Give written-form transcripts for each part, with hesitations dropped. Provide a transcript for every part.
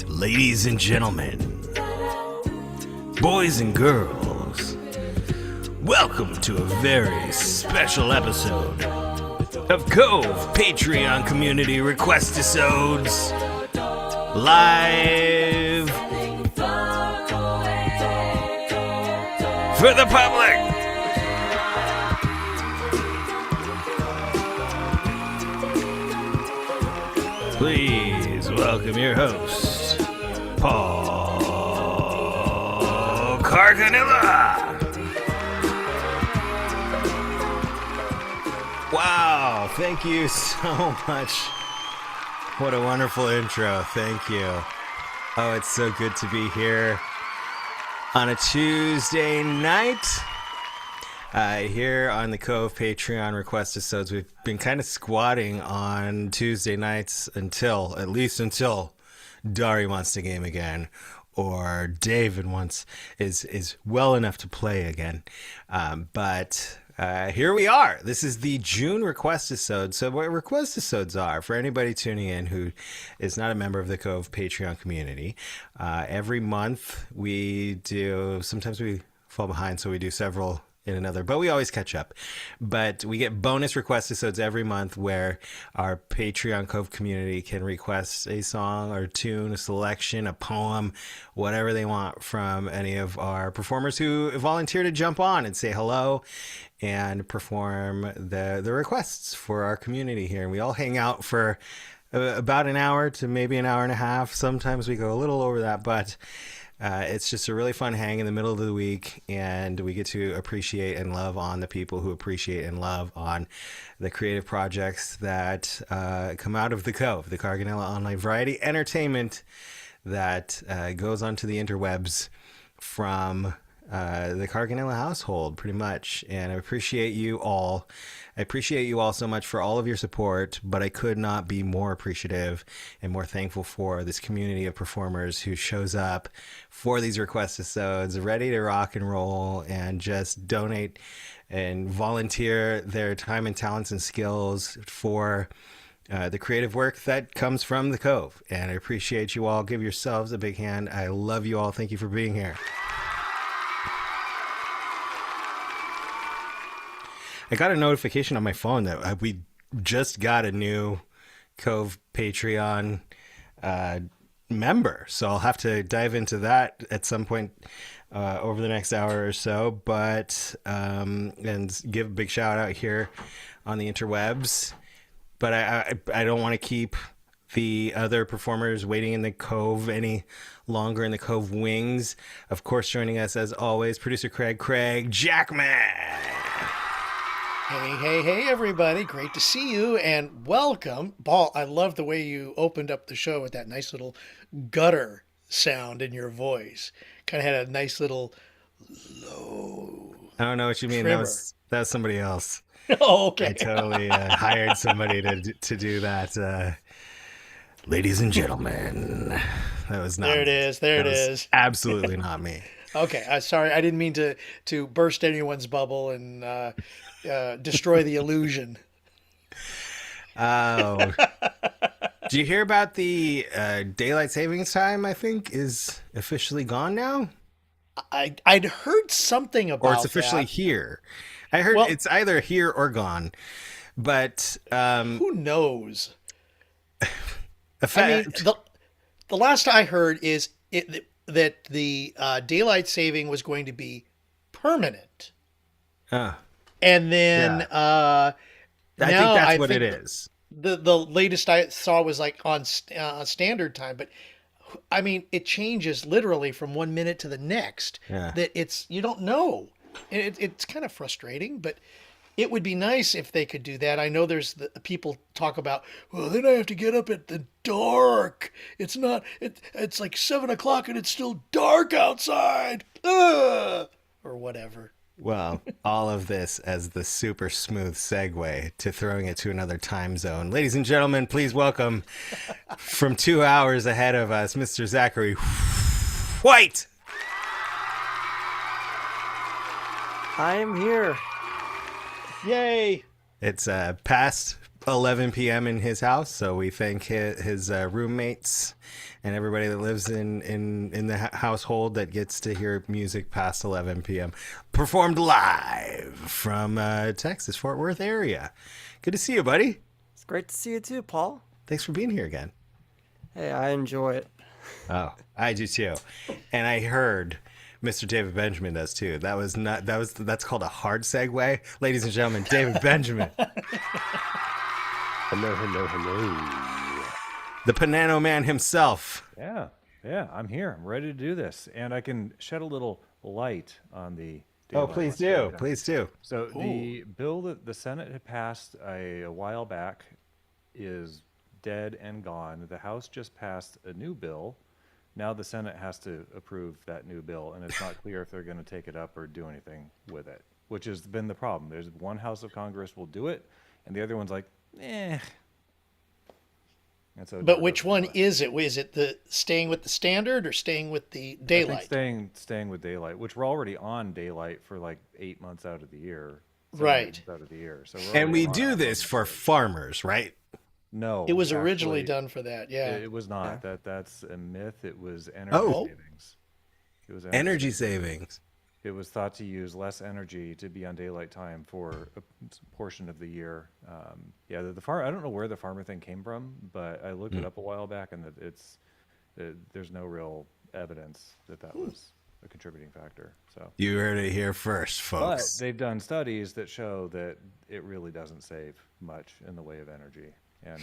Ladies and gentlemen, boys and girls, welcome to a very special episode of Cove Patreon Community REQUESTISODEs live for the public. Please welcome your host, Paul Carganilla. Wow, thank you so much. What a wonderful intro. Thank you. Oh, it's so good to be here on a Tuesday night. Here on the Cove Patreon REQUESTISODEs, we've been kind of squatting on Tuesday nights until Dari wants to game again, or David is well enough to play again. But here we are. This is the June REQUESTISODE. So what REQUESTISODes are, for anybody tuning in who is not a member of the Cove Patreon community, every month we do, sometimes we fall behind, so we do several in another, but we always catch up. But we get bonus REQUESTISODes every month where our Patreon Cove community can request a song or tune, a selection, a poem, whatever they want from any of our performers who volunteer to jump on and say hello and perform the requests for our community here. And we all hang out for about an hour to maybe an hour and a half. Sometimes we go a little over that, but it's just a really fun hang in the middle of the week, and we get to appreciate and love on the people who appreciate and love on the creative projects that come out of the Cove, the Carganilla Online Variety Entertainment that goes onto the interwebs from the Carganilla household, pretty much. And I appreciate you all. I appreciate you all so much for all of your support, but I could not be more appreciative and more thankful for this community of performers who shows up for these REQUESTISODes, ready to rock and roll and just donate and volunteer their time and talents and skills for the creative work that comes from the Cove. And I appreciate you all. Give yourselves a big hand. I love you all. Thank you for being here. I got a notification on my phone that we just got a new Cove Patreon member. So I'll have to dive into that at some point over the next hour or so. But and give a big shout out here on the interwebs. But I don't want to keep the other performers waiting in the Cove any longer in the Cove wings. Of course, joining us as always, producer Craig Jackman. Hey, everybody. Great to see you and welcome. Paul, I love the way you opened up the show with that nice little gutter sound in your voice. Kind of had a nice little low. I don't know what you mean. That was somebody else. Oh, okay. I totally hired somebody to do that. Ladies and gentlemen, that was not There it me. is. There That it was is. Absolutely not me. Okay. Sorry. I didn't mean to burst anyone's bubble and destroy the illusion. Oh. Do you hear about the daylight savings time, I think, is officially gone now? I'd heard something about Or it's officially that. here. I heard it's either here or gone. But Who knows? I mean, the last I heard is that the daylight saving was going to be permanent. And then I think that's what it is. The latest I saw was like on standard time, but I mean, it changes literally from 1 minute to the next. Yeah. That you don't know. It's kind of frustrating, but it would be nice if they could do that. I know there's people talk about, well, then I have to get up at the dark. It's like 7 o'clock and it's still dark outside. Ugh! Or whatever. Well, all of this as the super smooth segue to throwing it to another time zone. Ladies and gentlemen, please welcome from 2 hours ahead of us, Mr. Zachary White. I am here. Yay! It's past 11 p.m. in his house, so we thank his roommates and everybody that lives in the household that gets to hear music past 11 p.m. performed live from Texas, Fort Worth area. Good to see you, buddy. It's great to see you too, Paul. Thanks for being here again. Hey, I enjoy it. Oh, I do too. And I heard Mr. David Benjamin does too. That's called a hard segue. Ladies and gentlemen, David Benjamin. Hello. The Panano Man himself. Yeah, I'm here. I'm ready to do this. And I can shed a little light on the... Oh, please do. Please do. So the bill that the Senate had passed a while back is dead and gone. The House just passed a new bill. Now the Senate has to approve that new bill, and it's not clear if they're going to take it up or do anything with it, which has been the problem. There's one House of Congress will do it, and the other one's like, eh. And so But which one is it? Is it the staying with the standard or staying with the daylight? I think staying with daylight, which we're already on daylight for like 8 months out of the year. Right. Out of the year. So And we do this for farmers, right? No. It was originally actually, done for that, yeah. It was not. Yeah. That's a myth. It was energy savings. It was Energy savings. It was thought to use less energy to be on daylight time for a portion of the year. The farm. I don't know where the farmer thing came from, but I looked it up a while back, and there's no real evidence that was a contributing factor. So You heard it here first, but folks. they've done studies that show that it really doesn't save much in the way of energy, and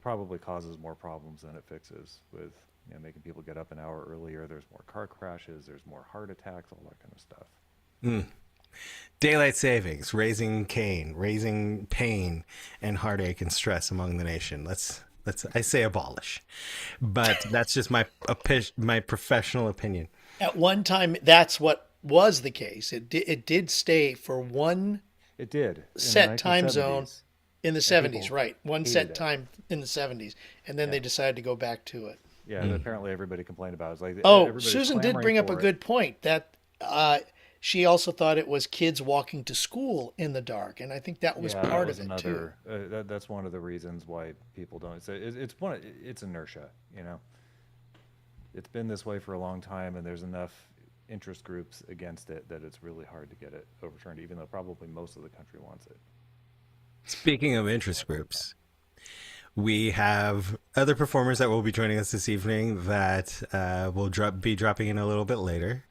probably causes more problems than it fixes with making people get up an hour earlier. There's more car crashes, there's more heart attacks, all that kind of stuff. Daylight savings, raising pain and heartache and stress among the nation. I say abolish, but that's just my professional opinion. At one time, that's what was the case. It did stay for one It did. In the set time zone 1970s. in the 70s, people right. One hated set it. time in the 70s. And then they decided to go back to it. Yeah, and apparently everybody complained about it. It's like Oh, everybody's Susan did bring up a clamoring for good point that she also thought it was kids walking to school in the dark. And I think that was that part was of it, too. that's one of the reasons why people don't. It's inertia. It's been this way for a long time, and there's enough interest groups against it that it's really hard to get it overturned, even though probably most of the country wants it. Speaking of interest groups, we have other performers that will be joining us this evening that will be dropping in a little bit later.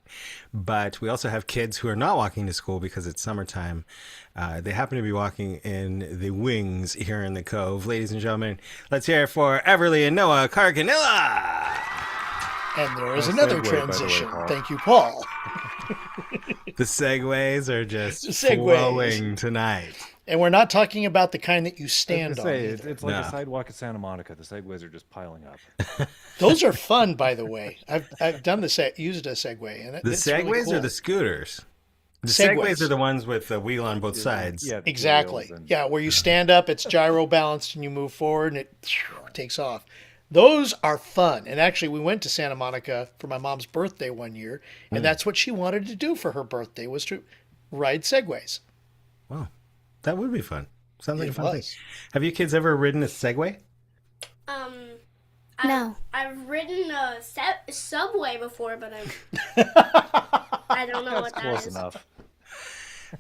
But we also have kids who are not walking to school because it's summertime. They happen to be walking in the wings here in the Cove. Ladies and gentlemen, let's hear it for Everly and Noah Carcanilla. And there is Nice another segue, by the way, transition. Paul. Thank you, Paul. The segues are just Segues. flowing tonight. And we're not talking about the kind that you I was stand gonna on. say, either. it's like No. a sidewalk at Santa Monica. The segways are just piling up. Those are fun, by the way. I've done used a Segway, and The it's segues really cool. or the scooters? The Segways. segues are the ones with the wheel on both sides. Yeah, the Exactly. wheels and- Yeah, where you stand up, it's gyro balanced, and you move forward, and it takes off. Those are fun. And actually, we went to Santa Monica for my mom's birthday one year, and that's what she wanted to do for her birthday was to ride Segways. Wow, that would be fun. Sounds like It a fun thing. was. Have you kids ever ridden a Segway? No. I've ridden a subway before, but I don't know what that Close is. enough.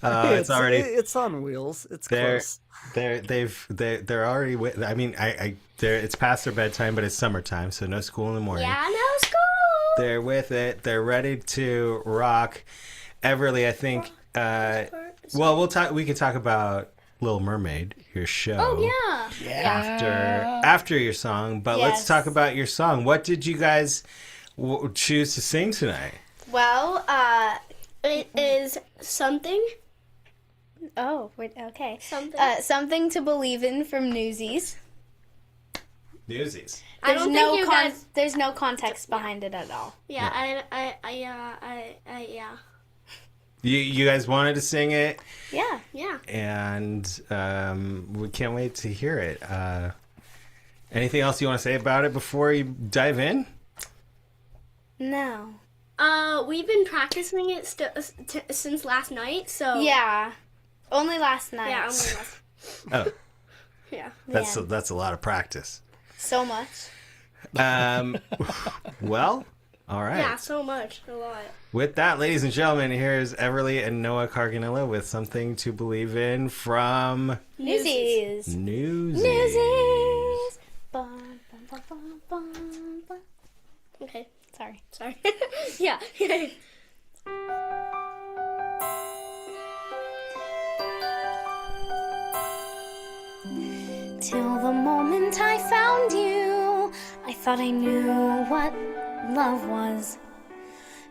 It's already It's on wheels. It's they're close. they're already. I mean, it's past their bedtime, but it's summertime, so no school in the morning. Yeah, no school. They're with it. They're ready to rock. Everly, I think. Well, we can talk about Little Mermaid, your show. Oh yeah. After your song, but let's Yes. talk about your song. What did you guys choose to sing tonight? Well, it is something. Oh, wait, okay. Something. Something to believe in from Newsies. Newsies. I don't think you guys. There's no context behind it at all. Yeah, I yeah. You guys wanted to sing it, Yeah. Yeah. and we can't wait to hear it. Anything else you want to say about it before you dive in? No. We've been practicing it since last night, so Yeah. Only last night. yeah, only last. Oh, Yeah. that's a lot of practice. So much. Well, all right. Yeah, so much, a lot. With that, ladies and gentlemen, here's Everly and Noah Carganilla with Something to Believe in from Newsies. Newsies. Newsies. Bum, bum, bum, bum, bum, bum. Okay, Sorry. sorry. Yeah. Till the moment I found you, I thought I knew what love was.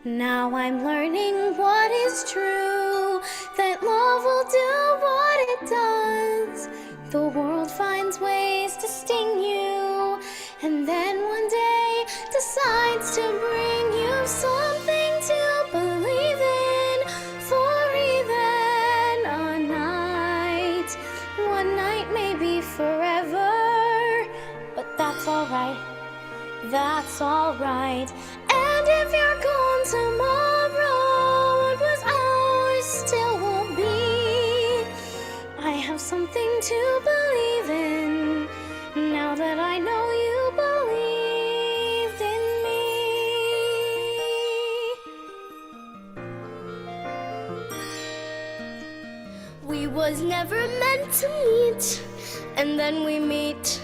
Now I'm learning what is true, that love will do what it does. The world finds ways to sting you, and then one day decides to bring you something to believe in for even a night. One night may be forever, but that's alright. That's alright. And if you're gone tomorrow, what was ours still will be. I have something to believe in, now that I know you believed in me. We was never meant to meet, and then we meet.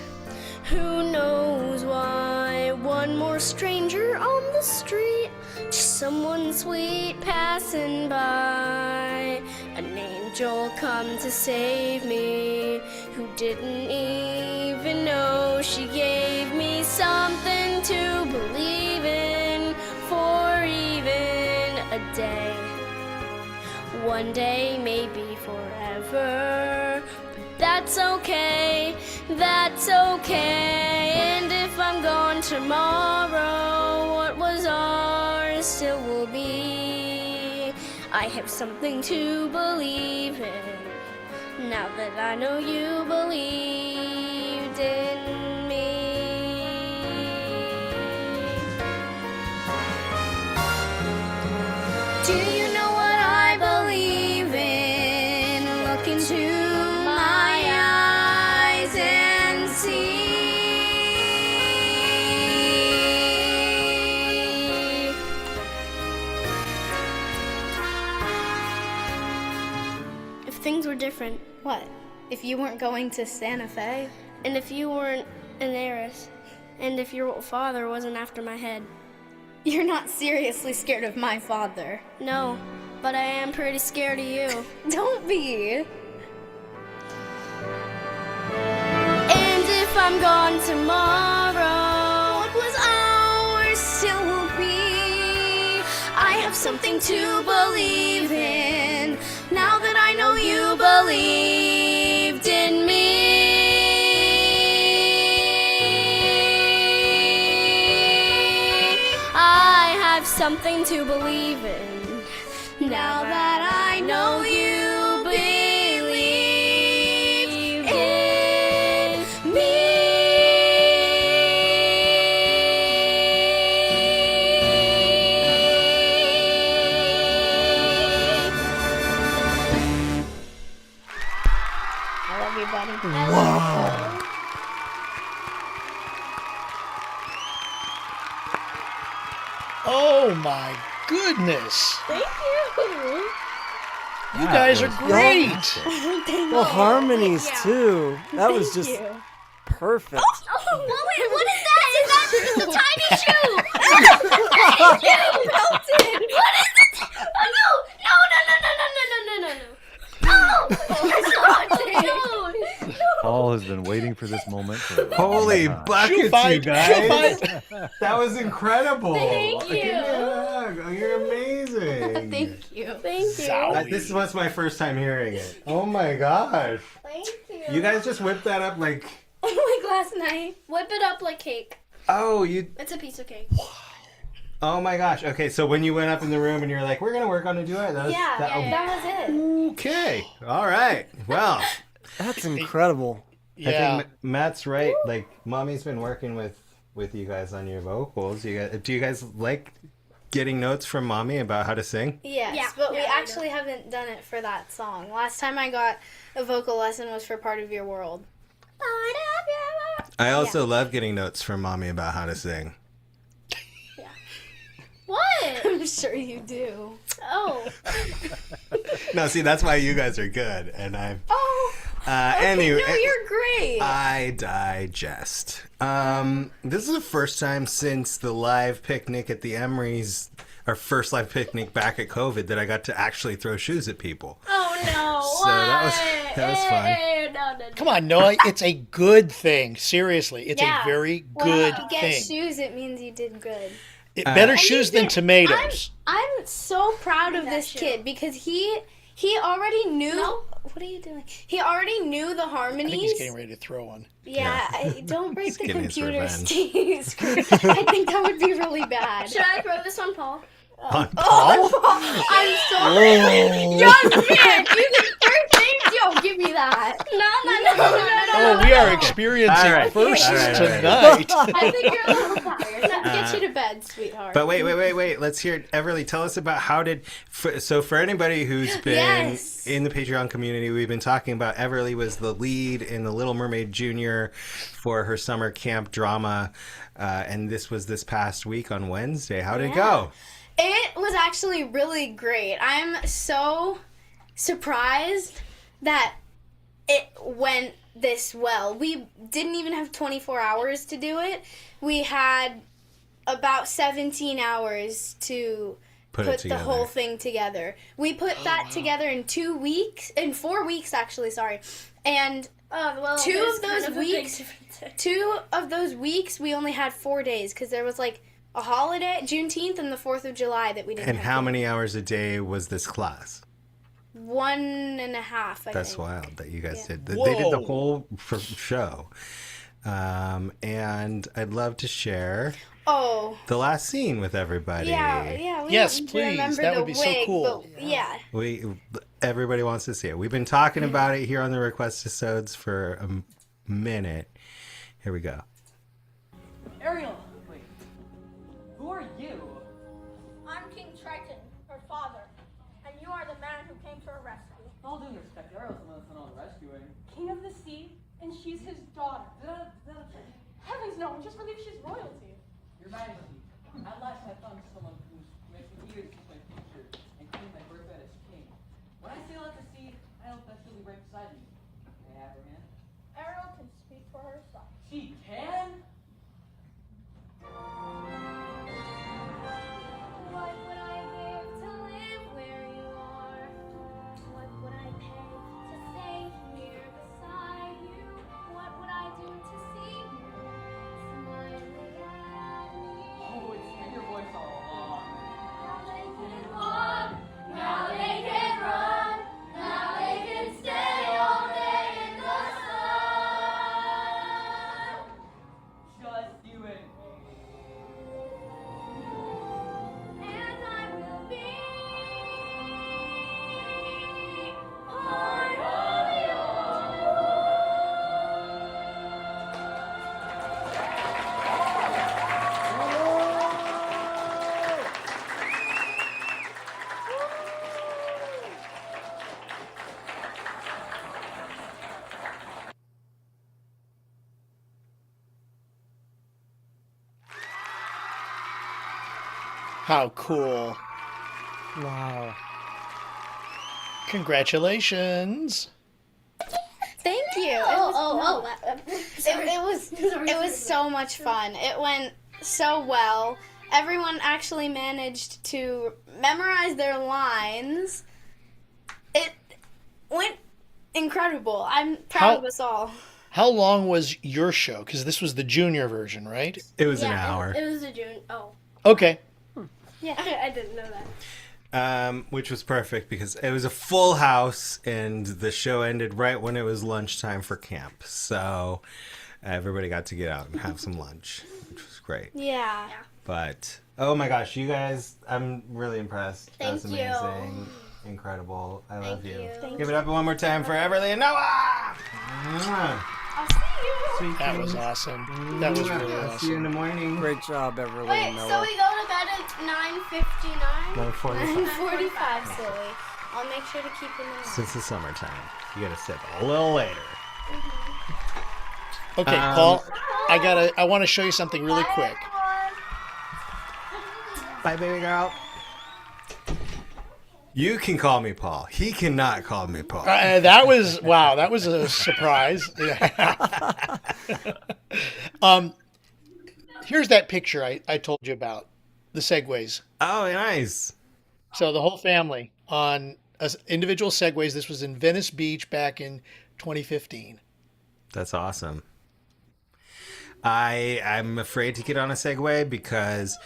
Who knows why? One more stranger on the street, just someone sweet passing by. An angel come to save me, who didn't even know she gave me something to believe in for even a day. One day, maybe forever. That's okay, that's okay. And if I'm gone tomorrow, what was ours still will be. I have something to believe in, now that I know you believed in me. Do you know what I believe in? Look into my eyes and see. If things were different, What? If you weren't going to Santa Fe? and if you weren't an heiress, and if your father wasn't after my head. You're not seriously scared of my father. No, but I am pretty scared of you. Don't be. And if I'm gone tomorrow, what was ours still will be. I have something to believe in, now that I know you believed in me. I have something to believe in, now that I know you believe in me. I love you, buddy. Wow. Oh my goodness. Thank you. You guys are great. The harmonies too. That was just perfect. Oh, wait, what is that? Is that the tiny shoe? What is it? Oh, no, no. Oh, Paul has been waiting for this moment for a long Holy time. buckets, you fight, shoe guys! fight. That was incredible. Thank Give me you. a hug. Oh, you're amazing. Thank you. Thank you. Zowie. This was my first time hearing it. Oh my gosh! Thank you. You guys just whipped that up like. Like last night. Whip it up like cake. Oh, you. It's a piece of cake. Oh my gosh. Okay, so when you went up in the room and you're like, we're going to work on a duet. That That was it. Okay. All right. Well, That's incredible. I Yeah. think Matt's right. Like, Mommy's been working with you guys on your vocals. Do you guys like getting notes from Mommy about how to sing? Yes, but we actually haven't done it for that song. Last time I got a vocal lesson was for Part of Your World. I also love getting notes from Mommy about how to sing. What? I'm sure you do. Oh. No, see, that's why you guys are good. And I'm... Oh. Anyway, No, you're great. I digest. This is the first time since the live picnic at the Emery's, our first live picnic back at COVID, that I got to actually throw shoes at people. Oh no! So that was fun. No. Come on, Noah. It's a good thing. Seriously, it's a very good When you get thing. shoes, it means you did good. Better shoes than tomatoes. I'm so proud of this kid because he already knew. No. What are you doing? He already knew the harmonies. I think he's getting ready to throw one. Yeah, don't break the getting his computer, revenge. Steve. I think that would be really bad. Should I throw this on Paul? On Paul? I'm sorry. Young man, you did first things. Yo, give me that. No. Oh, we are experiencing All right. firsts All right. tonight. I think you're a little tired. Get you to bed, sweetheart. But wait. Let's hear it. Everly, tell us about so for anybody who's been Yes. in the Patreon community, we've been talking about Everly was the lead in The Little Mermaid Junior for her summer camp drama. And this was this past week on Wednesday. How'd it go? It was actually really great. I'm so surprised that it went this well. We didn't even have 24 hours to do it. We had about 17 hours to Put it put the together. whole thing together. We put that together in 4 weeks actually, sorry. And two of those weeks we only had 4 days because there was like a holiday, Juneteenth and the 4th of July that we didn't And have how to- many hours a day was this class? 1.5, I That's think. wild that you guys did. They Whoa. did the whole show. And I'd love to share Oh, the last scene with everybody. yeah. We Yes, need to please. remember That the would be so wig, cool. But yeah. Everybody wants to see it. We've been talking about it here on the Requestisodes for a minute. Here we go. Ariel, wait. Who are you? I'm King Triton, her father, and you are the man who came to her rescue. With all due respect, Ariel's the one that's done all the rescuing. King of the sea, and she's his daughter. Heavens no, just believe she's royalty. Your Majesty, at last I found someone who's makes me eager to see my future and claim my birthright as king. When I sail out to sea, I hope that she'll be right beside me. May I have her hand? Ariel can speak for herself. She can? What would I give to live where you are? What would I pay to stay here beside you? What would I do to see you smiling at me? Oh, it's been your voice all along. Now they can walk, now they can run, now they can stay all day in the sun. Just you and me. And I will be part of your How cool. Wow. Congratulations. Thank you. It was so much fun. It went so well. Everyone actually managed to memorize their lines. It went incredible. I'm proud of us all. How long was your show? Because this was the junior version, right? It was an hour. It was a June. Oh, Okay. Yeah. I didn't know that. Which was perfect because it was a full house and the show ended right when it was lunchtime for camp. So everybody got to get out and have some lunch, which was great. Yeah. But Oh my gosh, you guys, I'm really impressed. Thank That's you. amazing. Incredible. I love you. Thank Give it up one more time for Everly and Noah! Mwah. I'll see you. Sweet That was dreams. awesome. That was really I'll see you in the awesome. morning. Great job, Everly Wait, and so Noah. we go to bed at 9:59? 9:45. 9:45, silly. I'll make sure to keep in the Since the summertime, you gotta step a little later. Okay, Paul, I want to show you something really quick. Bye, baby girl. You can call me Paul. He cannot call me Paul. That was wow. That was a surprise. Here's that picture I told you about, the segways. Oh, nice. So the whole family on individual segways. This was in Venice Beach back in 2015. That's awesome. I'm afraid to get on a Segway because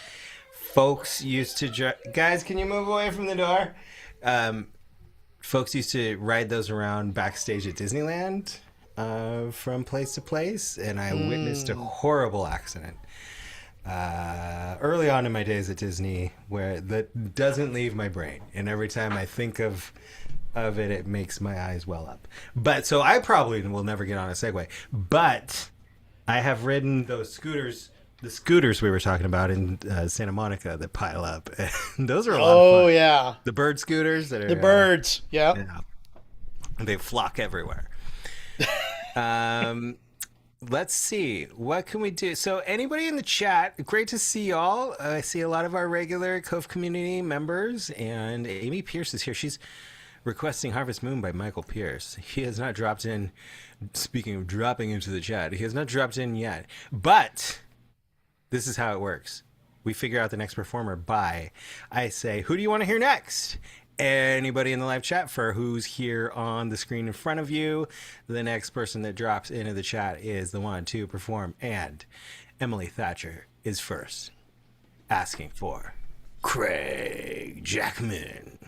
folks used to guys, can you move away from the door? Folks used to ride those around backstage at Disneyland from place to place, and I witnessed a horrible accident early on in my days at Disney where that doesn't leave my brain, and every time I think of it, it makes my eyes well up. But so I probably will never get on a Segway, but I have ridden those scooters, the scooters we were talking about in Santa Monica that pile up. And those are a lot of Oh fun. yeah, The bird scooters that are the birds. Yep. yeah, they flock everywhere. Let's see, what can we do? So anybody in the chat, great to see y'all. I see a lot of our regular Cove community members, and Amy Pierce is here. She's requesting Harvest Moon by Michael Pierce. He has not dropped in. Speaking of dropping into the chat, he has not dropped in yet. But this is how it works. We figure out the next performer by, I say, who do you want to hear next? Anybody in the live chat for who's here on the screen in front of you. The next person that drops into the chat is the one to perform. And Emily Thatcher is first, asking for Craig Jackman.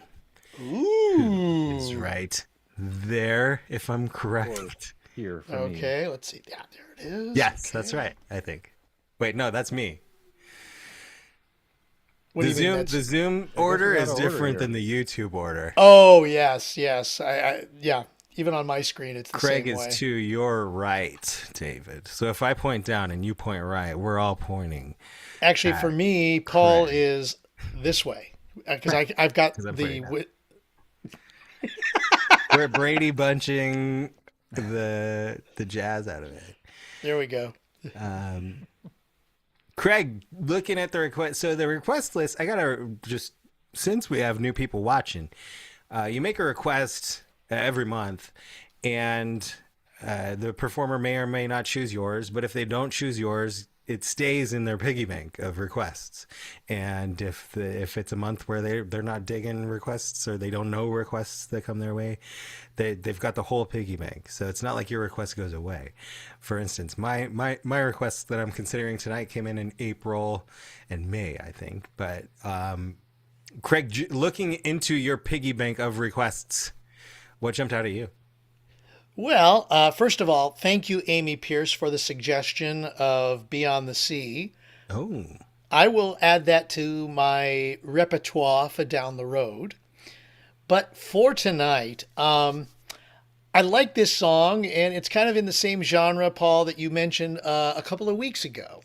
Ooh. Is right there, if I'm correct. Here for me. Okay, let's see. Yeah, there it is. Yes, Okay. that's right, I think. Wait, no, that's me. What do The you mean Zoom that's- the Zoom order we got is an order different here. than the YouTube order. Oh yes, yes. Yeah. Even on my screen, it's the Craig same is way. to your right, David. So if I point down and you point right, we're all pointing. Actually, for me, Paul Craig. is this way because I've got 'Cause I'm the pointing down. We're Brady bunching the jazz out of it. there we go. Craig, looking at the request, so the request list, I gotta just, since we have new people watching, you make a request every month, and the performer may or may not choose yours, but if they don't choose yours, it stays in their piggy bank of requests. And if it's a month where they're not digging requests or they don't know requests that come their way, they've got the whole piggy bank. So it's not like your request goes away. For instance, my requests that I'm considering tonight came in April and May, I think. But Craig, looking into your piggy bank of requests, what jumped out at you? Well, first of all, thank you, Amy Pierce, for the suggestion of Beyond the Sea. Oh, I will add that to my repertoire for down the road. But for tonight, I like this song, and it's kind of in the same genre, Paul, that you mentioned a couple of weeks ago,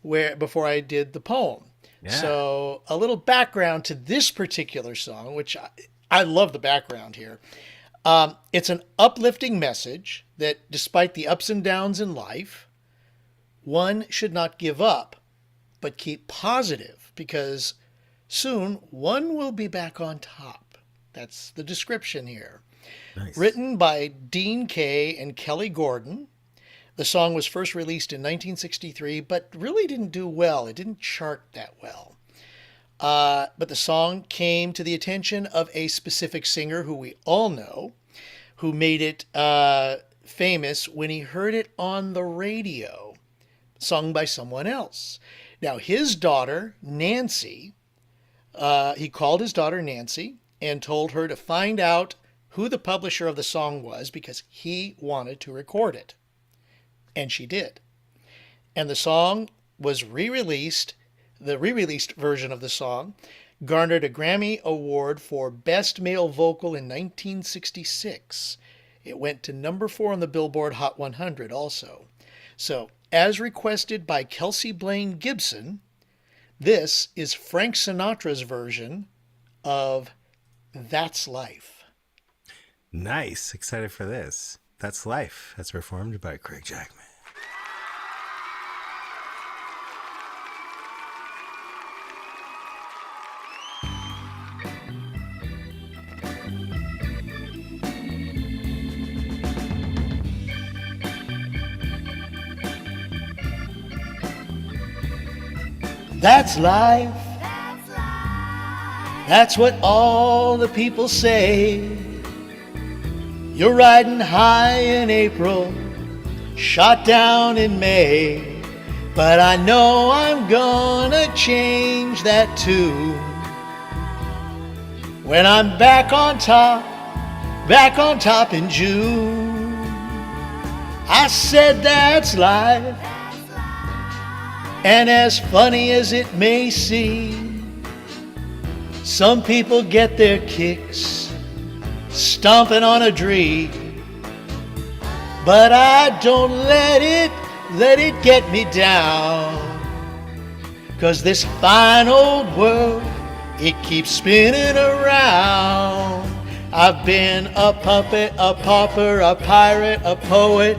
before I did the poem. Yeah. So a little background to this particular song, which I love the background here. It's an uplifting message that despite the ups and downs in life, one should not give up, but keep positive because soon one will be back on top. That's the description here. nice. Written by Dean Kaye and Kelly Gordon. The song was first released in 1963, but really didn't do well. It didn't chart that well. But the song came to the attention of a specific singer who we all know, who made it famous when he heard it on the radio, sung by someone else. Now, his daughter, Nancy, he called his daughter Nancy and told her to find out who the publisher of the song was because he wanted to record it. And she did. And the song was re-released the re-released version of the song garnered a Grammy Award for Best Male Vocal in 1966. It went to number 4 on the Billboard Hot 100 also. So, as requested by Kelsey Blaine Gibson, this is Frank Sinatra's version of That's Life. Nice. Excited for this. That's Life. That's performed by Craig Jackman. That's life. That's what all the people say. You're riding high in April, shot down in May. But I know I'm gonna change that too. When I'm back on top in June. I said that's life. And as funny as it may seem, some people get their kicks stomping on a dream. But I don't let it get me down. 'Cause this fine old world, it keeps spinning around. I've been a puppet, a pauper, a pirate, a poet,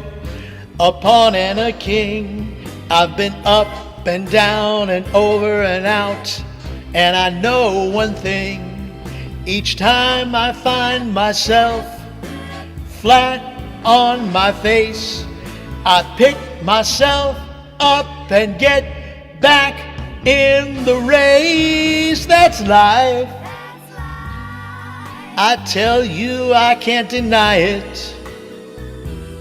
a pawn and a king. I've been up and down and over and out, and I know one thing: each time I find myself flat on my face, I pick myself up and get back in the race. That's life. I tell you, I can't deny it.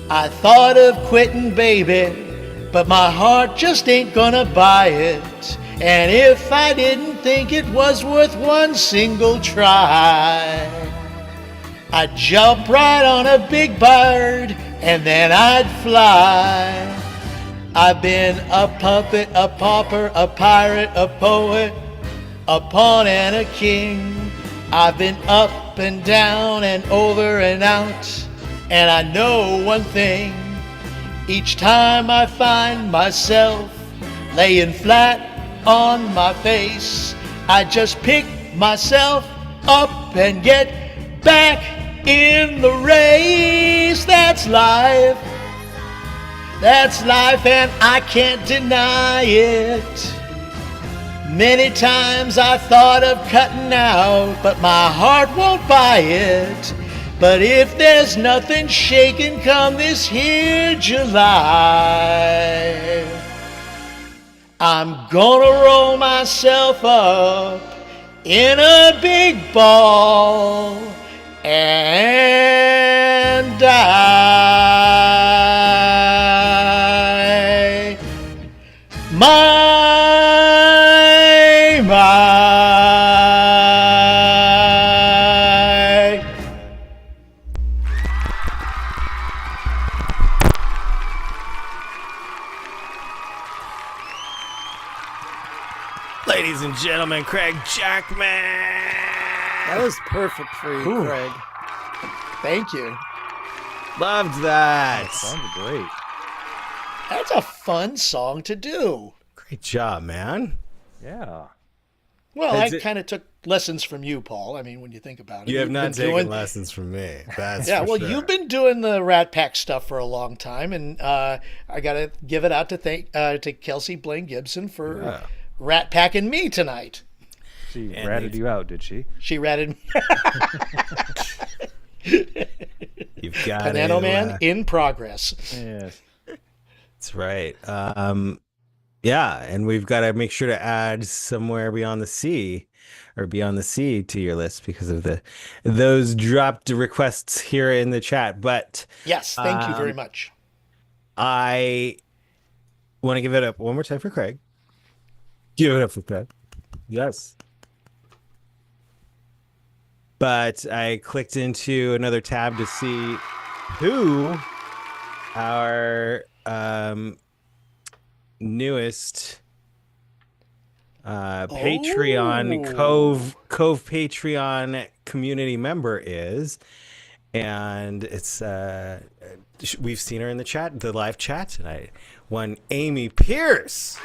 I thought of quitting, baby, but my heart just ain't gonna buy it. And if I didn't think it was worth one single try, I'd jump right on a big bird and then I'd fly. I've been a puppet, a pauper, a pirate, a poet, a pawn and a king. I've been up and down and over and out, and I know one thing: each time I find myself laying flat on my face, I just pick myself up and get back in the race. That's life. That's life, and I can't deny it. Many times I thought of cutting out, but my heart won't buy it. But if there's nothing shaking come this here July, I'm gonna roll myself up in a big ball and die. My. Ladies and gentlemen, Craig Jackman. That was perfect for you, Craig. Thank you. Loved that. Sounded great. That's a fun song to do. Great job, man. Yeah. Well, Is I it- kind of took lessons from you, Paul. I mean, when you think about it. You have You've not been taken lessons from me. That's Yeah, for well, sure. you've been doing the Rat Pack stuff for a long time, and I got to give it out to Kelsey Blaine Gibson for Rat Packing me tonight. She ratted you out, did she? She ratted me. You've got Banana to, Man in progress. Yes. That's right. Yeah, and we've got to make sure to add Somewhere Beyond the Sea or Beyond the Sea to your list because of those dropped requests here in the chat. But Yes, thank you very much. I want to give it up one more time for Craig. Give it up for Craig. Yes. But I clicked into another tab to see who our newest Patreon Cove Patreon community member is, and it's we've seen her in the live chat tonight. One Amy Pierce.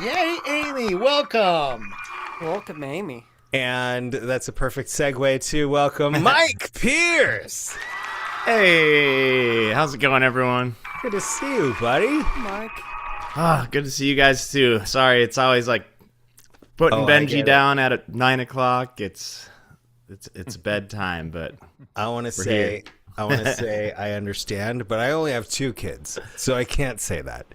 Yay, Amy! Welcome. Welcome, Amy. And that's a perfect segue to welcome Mike Pierce. Hey, how's it going, everyone? Good to see you, buddy. Mike. Ah, good to see you guys too. Sorry, it's always like putting I Benji get it. down at 9 o'clock. It's bedtime, but I want to here. say I understand, but I only have 2 kids, so I can't say that.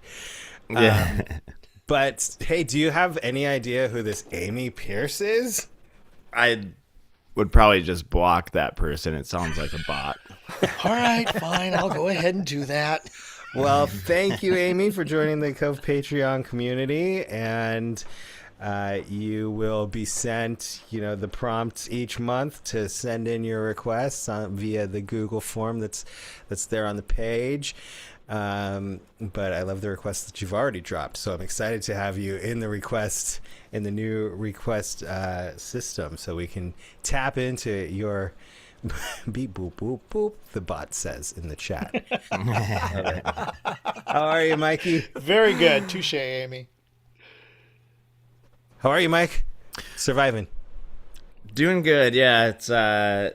yeah. But hey, do you have any idea who this Amy Pierce is? I would probably just block that person. It sounds like a bot. All right, fine. I'll go ahead and do that. Well, thank you, Amy, for joining the Cove Patreon community, and you will be sent, the prompts each month to send in your requests via the Google form that's there on the page. But I love the requests that you've already dropped, so I'm excited to have you in the new request system, so we can tap into your beep boop boop boop, the bot says in the chat. How are you, Mikey? Very good. Touche, Amy. How are you, Mike? Surviving. Doing good. Yeah, it's a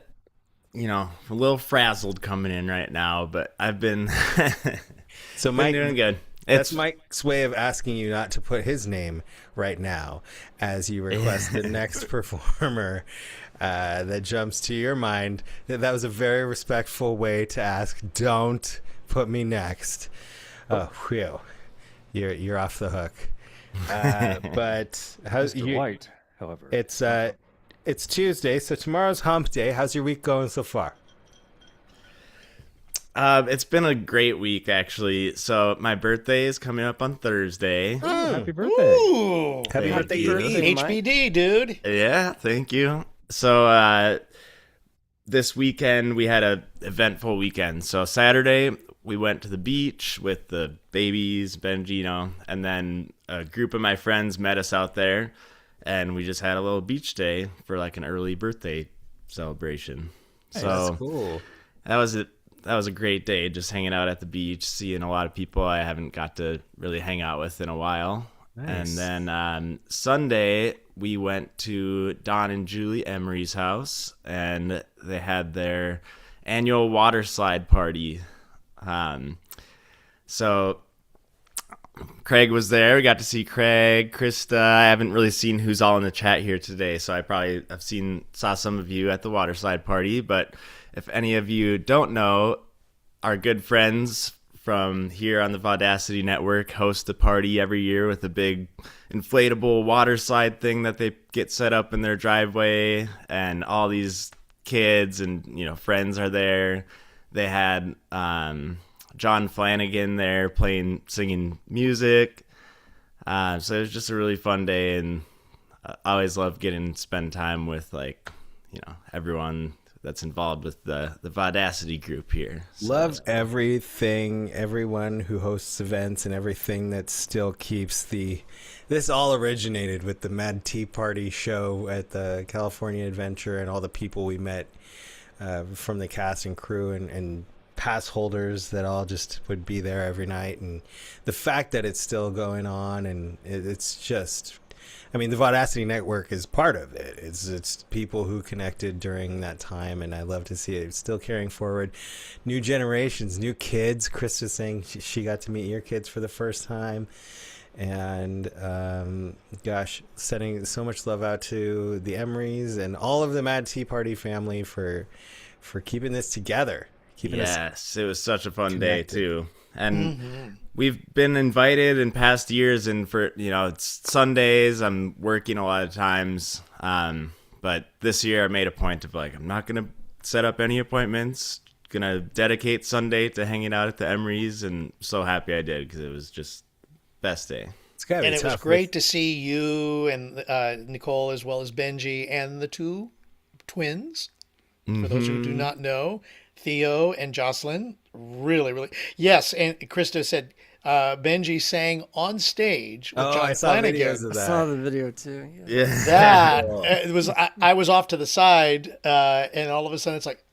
little frazzled coming in right now, but I've been So Mike, doing good. That's Mike's way of asking you not to put his name right now as you request the next performer that jumps to your mind. That was a very respectful way to ask, don't put me next. Oh, whew. You're off the hook. But how's Mr. White, however. It's Tuesday, so tomorrow's hump day. How's your week going so far? It's been a great week, actually. So my birthday is coming up on Thursday. Happy birthday. Ooh. Happy Thank birthday, you. Eve. HBD, dude. Yeah, thank you. So this weekend we had an eventful weekend. So Saturday we went to the beach with the babies, Benji, and then a group of my friends met us out there, and we just had a little beach day for like an early birthday celebration. Hey, So that's cool. that was it. That was a great day, just hanging out at the beach, seeing a lot of people I haven't got to really hang out with in a while. Nice. And then Sunday, we went to Don and Julie Emery's house, and they had their annual water slide party. So Craig was there. We got to see Craig, Krista. I haven't really seen who's all in the chat here today, so I've saw some of you at the water slide party. But if any of you don't know, our good friends from here on the Vaudacity Network host a party every year with a big inflatable water slide thing that they get set up in their driveway, and all these kids and friends are there. They had John Flanagan there singing music. So it was just a really fun day, and I always love getting to spend time with everyone that's involved with the Vaudacity group here. So, Love everyone who hosts events and everything that still keeps this all originated with the Mad Tea Party show at the California Adventure, and all the people we met from the cast and crew and pass holders that all just would be there every night. And the fact that it's still going on, and it's just, the Vaudacity Network is part of it. It's people who connected during that time, and I love to see it still carrying forward. New generations, new kids. Chris was saying she got to meet your kids for the first time. And gosh, sending so much love out to the Emerys and all of the Mad Tea Party family for keeping this together. Yes, it was such a fun day too. And we've been invited in past years, and for it's Sundays, I'm working a lot of times, but this year I made a point of I'm not gonna set up any appointments, gonna dedicate Sunday to hanging out at the Emerys, and so happy I did, because it was just best day. It's gotta be And it was tough great to see you and Nicole, as well as Benji and the 2 twins. For those who do not know, Theo and Jocelyn, really, really. Yes, and Krista said Benji sang on stage with Oh, John I saw Flanagan. videos of I saw that. the video too. Yeah. Yeah. That it was. I was off to the side, and all of a sudden it's like,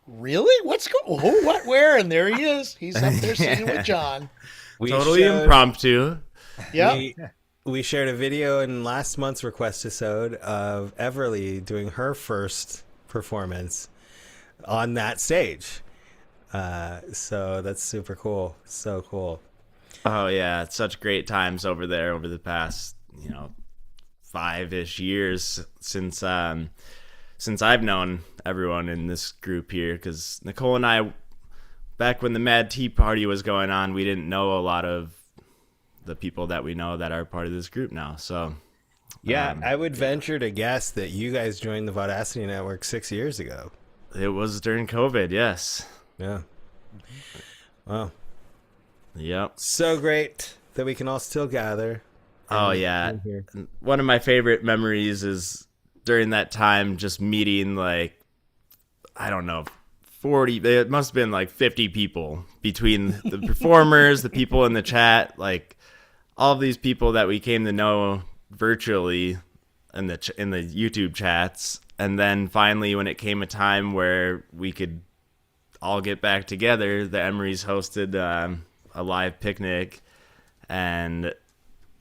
really? What's going? Who? What? Where? And there he is. He's up there singing with John. We Totally showed- impromptu. Yep. We shared a video in last month's Requestisode of Everly doing her first performance on that stage. So that's super cool. So cool. Oh yeah, it's such great times over there over the past, 5-ish years since I've known everyone in this group here, because Nicole and I, back when the Mad Tea Party was going on, we didn't know a lot of the people that we know that are part of this group now. So Yeah, I would venture to guess that you guys joined the Vaudacity Network 6 years ago. it was during COVID, yes. Yeah. Wow. Yep. So great that we can all still gather. Oh yeah. be here. One of my favorite memories is during that time just meeting, like, I don't know, 40, it must have been like 50 people between the performers, the people in the chat, like all of these people that we came to know virtually in the YouTube chats. And then finally, when it came a time where we could all get back together, the Emerys hosted a live picnic, and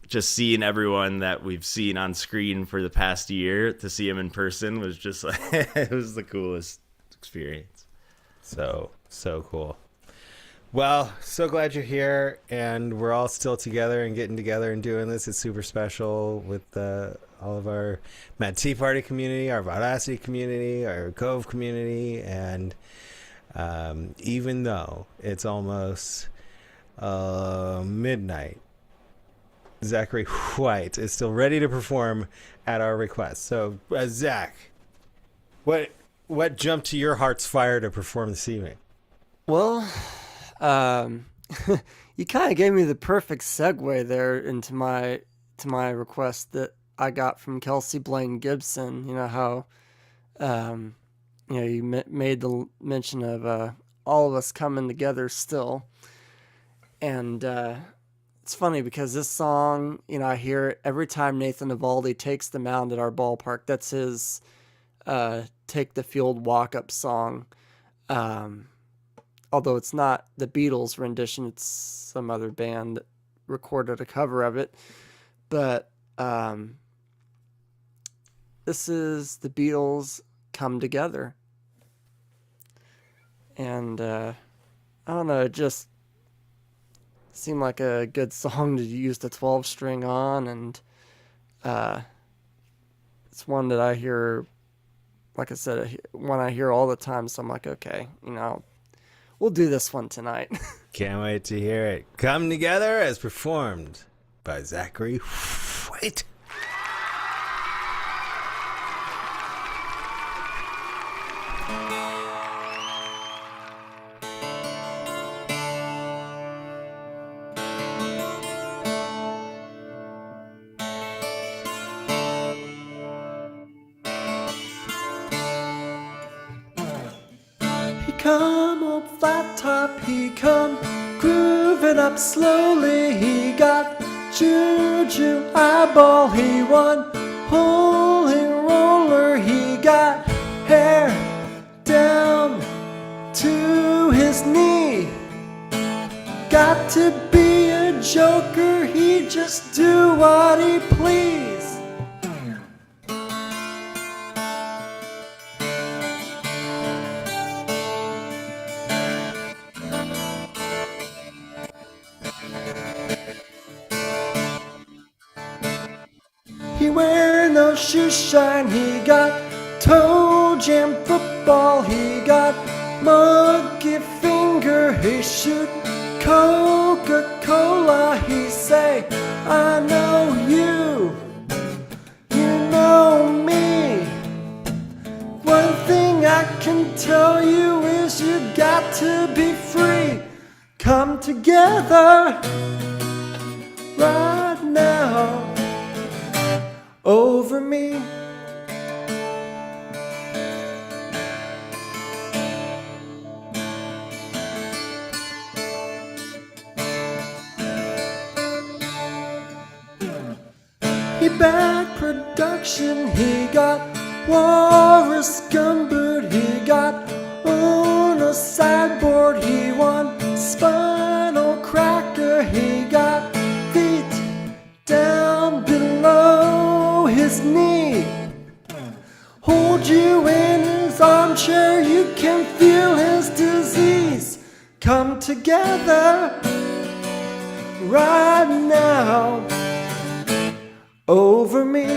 just seeing everyone that we've seen on screen for the past year, to see them in person was just like, it was the coolest experience. So cool. Well, so glad you're here, and we're all still together and getting together and doing this. It's super special with all of our Mad Tea Party community, our Vaudacity community, our Cove community, and even though it's almost midnight, Zachary White is still ready to perform at our request. So, Zach, what jumped to your heart's fire to perform this evening? Well, you kind of gave me the perfect segue there into my request that I got from Kelsey Blaine Gibson. You know how, you made the mention of all of us coming together still, and it's funny because this song, I hear it every time Nathan Evaldi takes the mound at our ballpark. That's his Take the Field walk-up song. Although it's not the Beatles rendition, it's some other band that recorded a cover of it. But this is the Beatles Come Together. And I don't know, it just seemed like a good song to use the 12-string on. And it's one that I hear, like I said, one I hear all the time. So I'm like, okay, we'll do this one tonight. Can't wait to hear it. Come Together as performed by Zachary White. Come on flat top, he come grooving up slowly. He got juju eyeball, he won holy roller. He got hair down to his knee. Got to be a joker, he just do what he please. He wear no shoe shine, he got toe jam football, he got monkey finger, he shoot Coca-Cola, he say, I know you, you know me. One thing I can tell you is you got to be free. Come together right now over me. back production. He got Walrus Gumboot. He got Uno Sideboard. He won Spinal Cracker. He got feet down below his knee. Hold you in his armchair, you can feel his disease come together right now over me.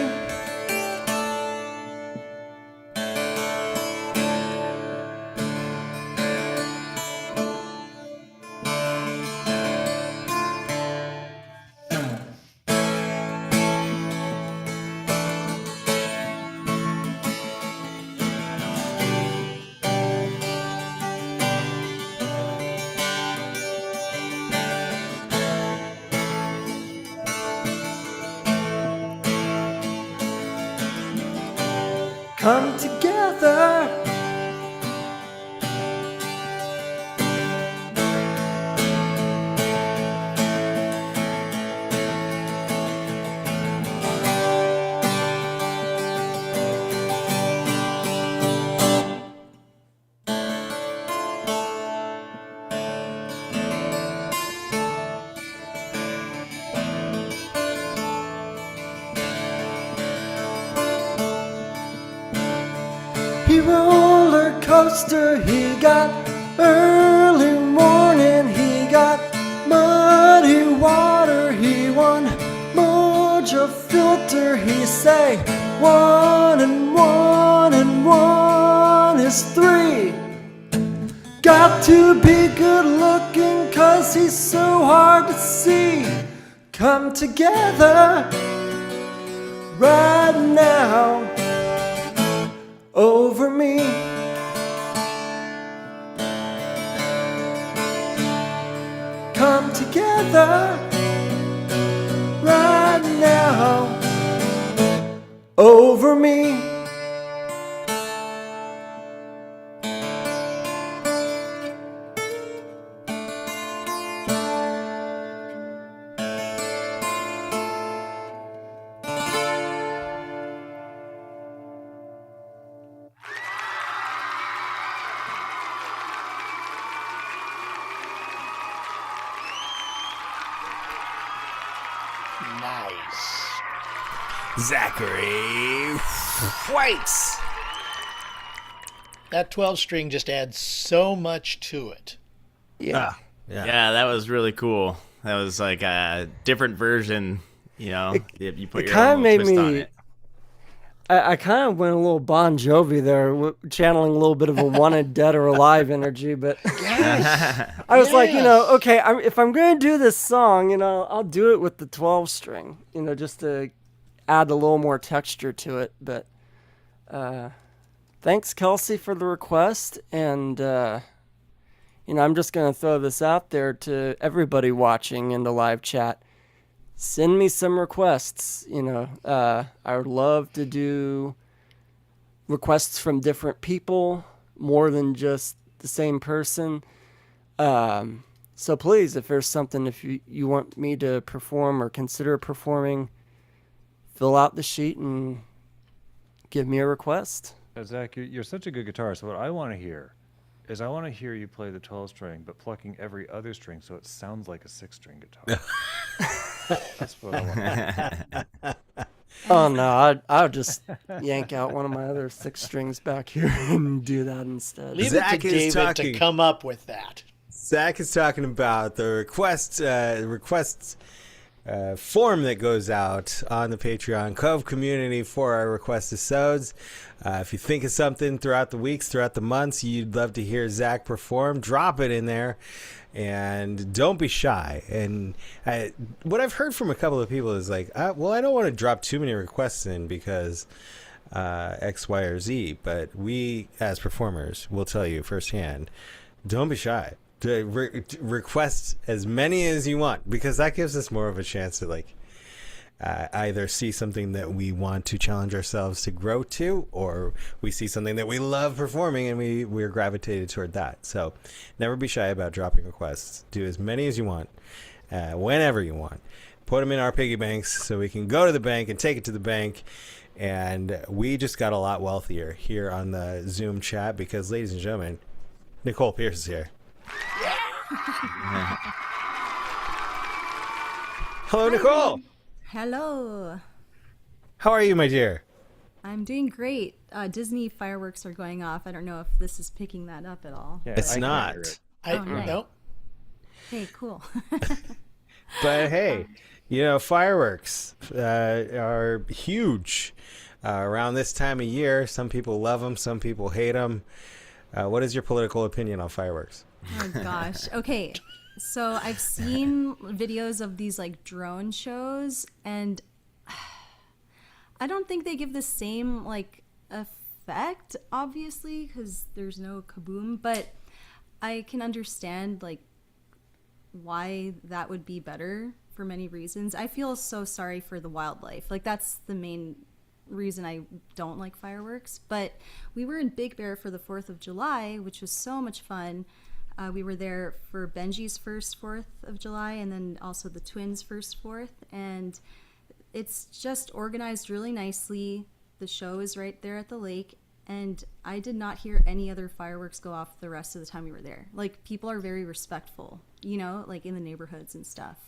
Come together. He roller coaster, he got early morning, he got muddy water, he won Mojo Filter. He say 1 and 1 and 1 is 3. Got to be good looking 'cause he's so hard to see. Come together right now over me. Come together right now over me. Nice. Zachary Whites. That 12 string just adds so much to it. Yeah. Yeah, that was really cool. That was like a different version, you know. You put your kinda own made little twist on me- it. I kind of went a little Bon Jovi there, channeling a little bit of a Wanted Dead or Alive energy, but Yes. I was like, Yes. okay, if I'm going to do this song, I'll do it with the 12 string, just to add a little more texture to it. But thanks, Kelsey, for the request. And, I'm just going to throw this out there to everybody watching in the live chat. Send me some requests. I would love to do requests from different people, more than just the same person. So please, if there's something, if you want me to perform or consider performing, fill out the sheet and give me a request. Zach, you're such a good guitarist. What I want to hear is you play the 12 string, but plucking every other string so it sounds like a 6-string guitar. That's what I want. Oh no, I'll just yank out one of my other 6 strings back here and do that instead. Leave Zach it to is David talking. to come up with that. Zach is talking about the requests form that goes out on the Patreon Cove community for our requestisodes. If you think of something throughout the weeks, throughout the months, you'd love to hear Zach perform, drop it in there. And don't be shy. And what I've heard from a couple of people is like, well, I don't want to drop too many requests in because X, Y, or Z. But we, as performers, will tell you firsthand, don't be shy. Request as many as you want, because that gives us more of a chance to either see something that we want to challenge ourselves to grow to, or we see something that we love performing and we're gravitated toward that. So never be shy about dropping requests. Do as many as you want, whenever you want. put them in our piggy banks so we can go to the bank and take it to the bank. And we just got a lot wealthier here on the Zoom chat because, ladies and gentlemen, Nicole Pierce is here. Hello, Nicole. Hello. How are you, my dear? I'm doing great. Disney fireworks are going off. I don't know if this is picking that up at all. Yeah, It's I can not. hear it. Nice. No. Hey, cool. But hey, fireworks are huge around this time of year. Some people love them, some people hate them. What is your political opinion on fireworks? Oh gosh. Okay. So I've seen videos of these like drone shows, and I don't think they give the same like effect, obviously, because there's no kaboom, but I can understand like why that would be better for many reasons. I feel so sorry for the wildlife. Like that's the main reason I don't like fireworks. But we were in Big Bear for the 4th of July, which was so much fun. We were there for Benji's first 4th of July and then also the twins' first 4th. And it's just organized really nicely. The show is right there at the lake. And I did not hear any other fireworks go off the rest of the time we were there. Like, people are very respectful, like in the neighborhoods and stuff.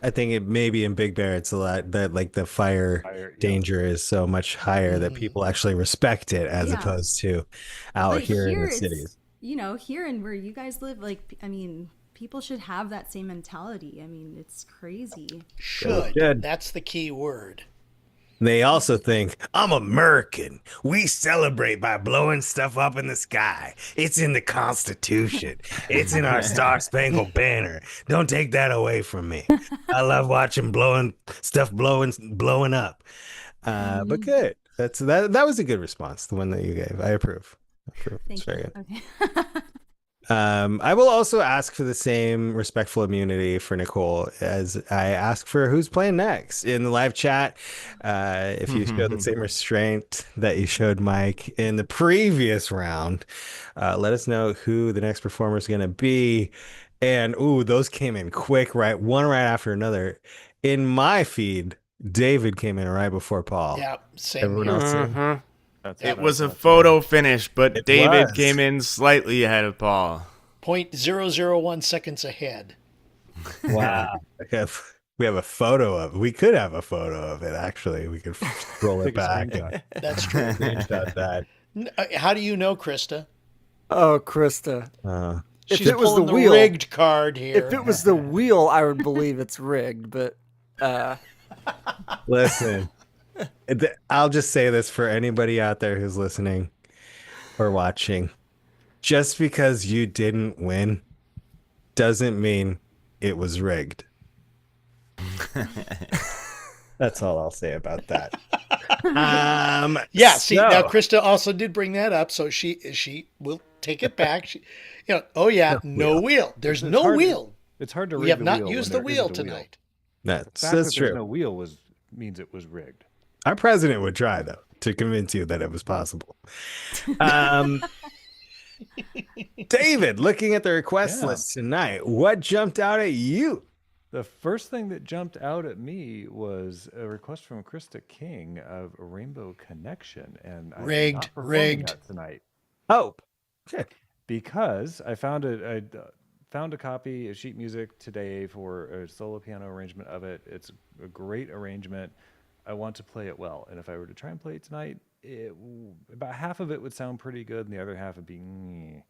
I think it maybe in Big Bear it's a lot that like the fire danger is so much higher that people actually respect it as opposed to out But here in the it's, cities. Here and where you guys live, like, I mean, people should have that same mentality. I mean, it's crazy. Should. Should. That's the key word. They also think, I'm American. We celebrate by blowing stuff up in the sky. It's in the Constitution. It's in our Star Spangled Banner. Don't take that away from me. I love watching blowing up. But good. That was a good response, the one that you gave. I approve. It's very good. Okay. I will also ask for the same respectful immunity for Nicole as I ask for who's playing next in the live chat. If you show the same restraint that you showed Mike in the previous round, let us know who the next performer is going to be. And those came in quick, right? One right after another. In my feed, David came in right before Paul. Yeah, same Everyone here. else did? It was a photo finish, but David was. came in slightly ahead of Paul. 0.001 seconds ahead. Wow. We have a photo of it. We could have a photo of it, actually. We could scroll it back. That's true. Screenshot that. How do you know, Krista? Oh, Krista. If She's it was the pulling wheel, rigged card here. if it was the wheel, I would believe it's rigged. But Listen, I'll just say this for anybody out there who's listening or watching. Just because you didn't win doesn't mean it was rigged. That's all I'll say about that. See, now Krista also did bring that up, so she will take it back. No wheel. There's no wheel. It's hard to rig We have the not wheel used when the there wheel isn't a tonight. That's The fact that there's true. no wheel means it was rigged. Our president would try, though, to convince you that it was possible. David, looking at the request list tonight, what jumped out at you? The first thing that jumped out at me was a request from Krista King of a Rainbow Connection, and I'm not performing that tonight. Oh, okay. Because I found a copy of sheet music today for a solo piano arrangement of it. It's a great arrangement. I want to play it well, and if I were to try and play it tonight, about half of it would sound pretty good, and the other half would be. Meh.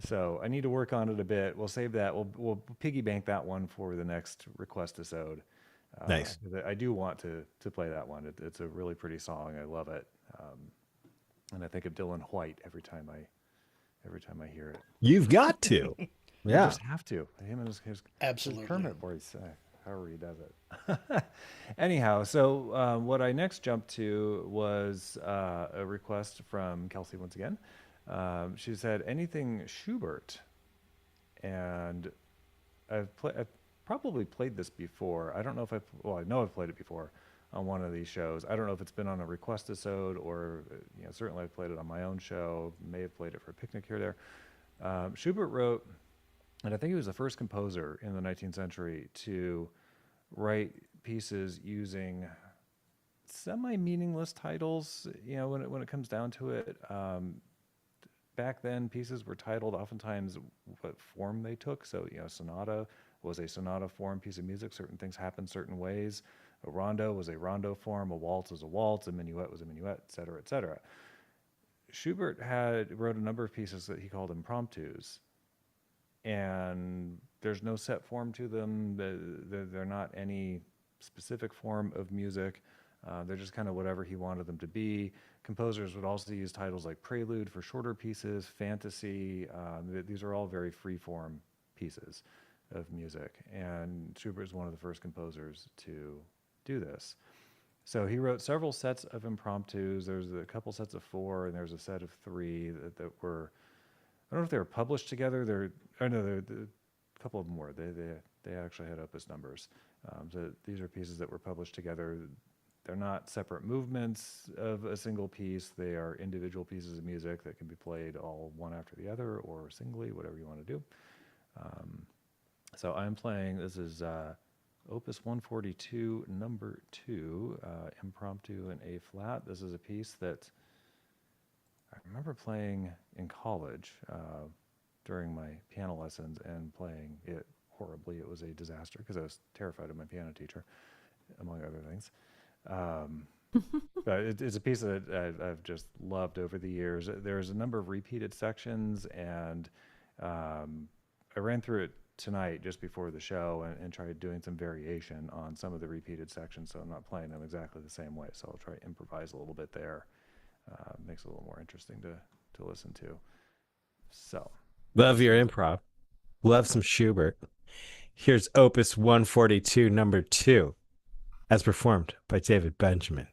So I need to work on it a bit. We'll save that. We'll piggy bank that one for the next request-isode. Nice. I do want to play that one. It's a really pretty song. I love it, and I think of Dylan White every time I hear it. You've got to. You Yeah. just have to. Him and his Absolutely. Kermit voice, however he does it. Anyhow, so what I next jumped to was a request from Kelsey once again. She said anything Schubert, and I've probably played this before. I don't know if I know I've played it before on one of these shows. I don't know if it's been on a request-isode or certainly I've played it on my own show. May have played it for a picnic here or there. Schubert wrote, and I think he was the first composer in the 19th century to write pieces using semi-meaningless titles. You know, when it comes down to it, back then pieces were titled oftentimes what form they took. So, you know, sonata was a sonata form piece of music. Certain things happened certain ways. A rondo was a rondo form. A waltz was a waltz. A minuet was a minuet, et cetera, et cetera. Schubert wrote a number of pieces that he called impromptus, and there's no set form to them. They're not any specific form of music. They're just kind of whatever he wanted them to be. Composers would also use titles like prelude for shorter pieces, fantasy. These are all very free-form pieces of music, and Schubert is one of the first composers to do this. So he wrote several sets of impromptus. There's a couple sets of 4, and there's a set of 3 that were, I don't know if they were published together. A couple of them were. They actually had opus numbers. So these are pieces that were published together. They're not separate movements of a single piece. They are individual pieces of music that can be played all one after the other or singly, whatever you want to do. So I'm playing, this is Opus 142, number 2, impromptu in A flat. This is a piece that I remember playing in college during my piano lessons and playing it horribly. It was a disaster because I was terrified of my piano teacher, among other things. But it's a piece that I've just loved over the years. There's a number of repeated sections, and I ran through it tonight just before the show and tried doing some variation on some of the repeated sections, so I'm not playing them exactly the same way. So I'll try to improvise a little bit there. Makes it a little more interesting to listen to. So Love your improv. Love some Schubert. Here's Opus 142, number 2, as performed by David Benjamin.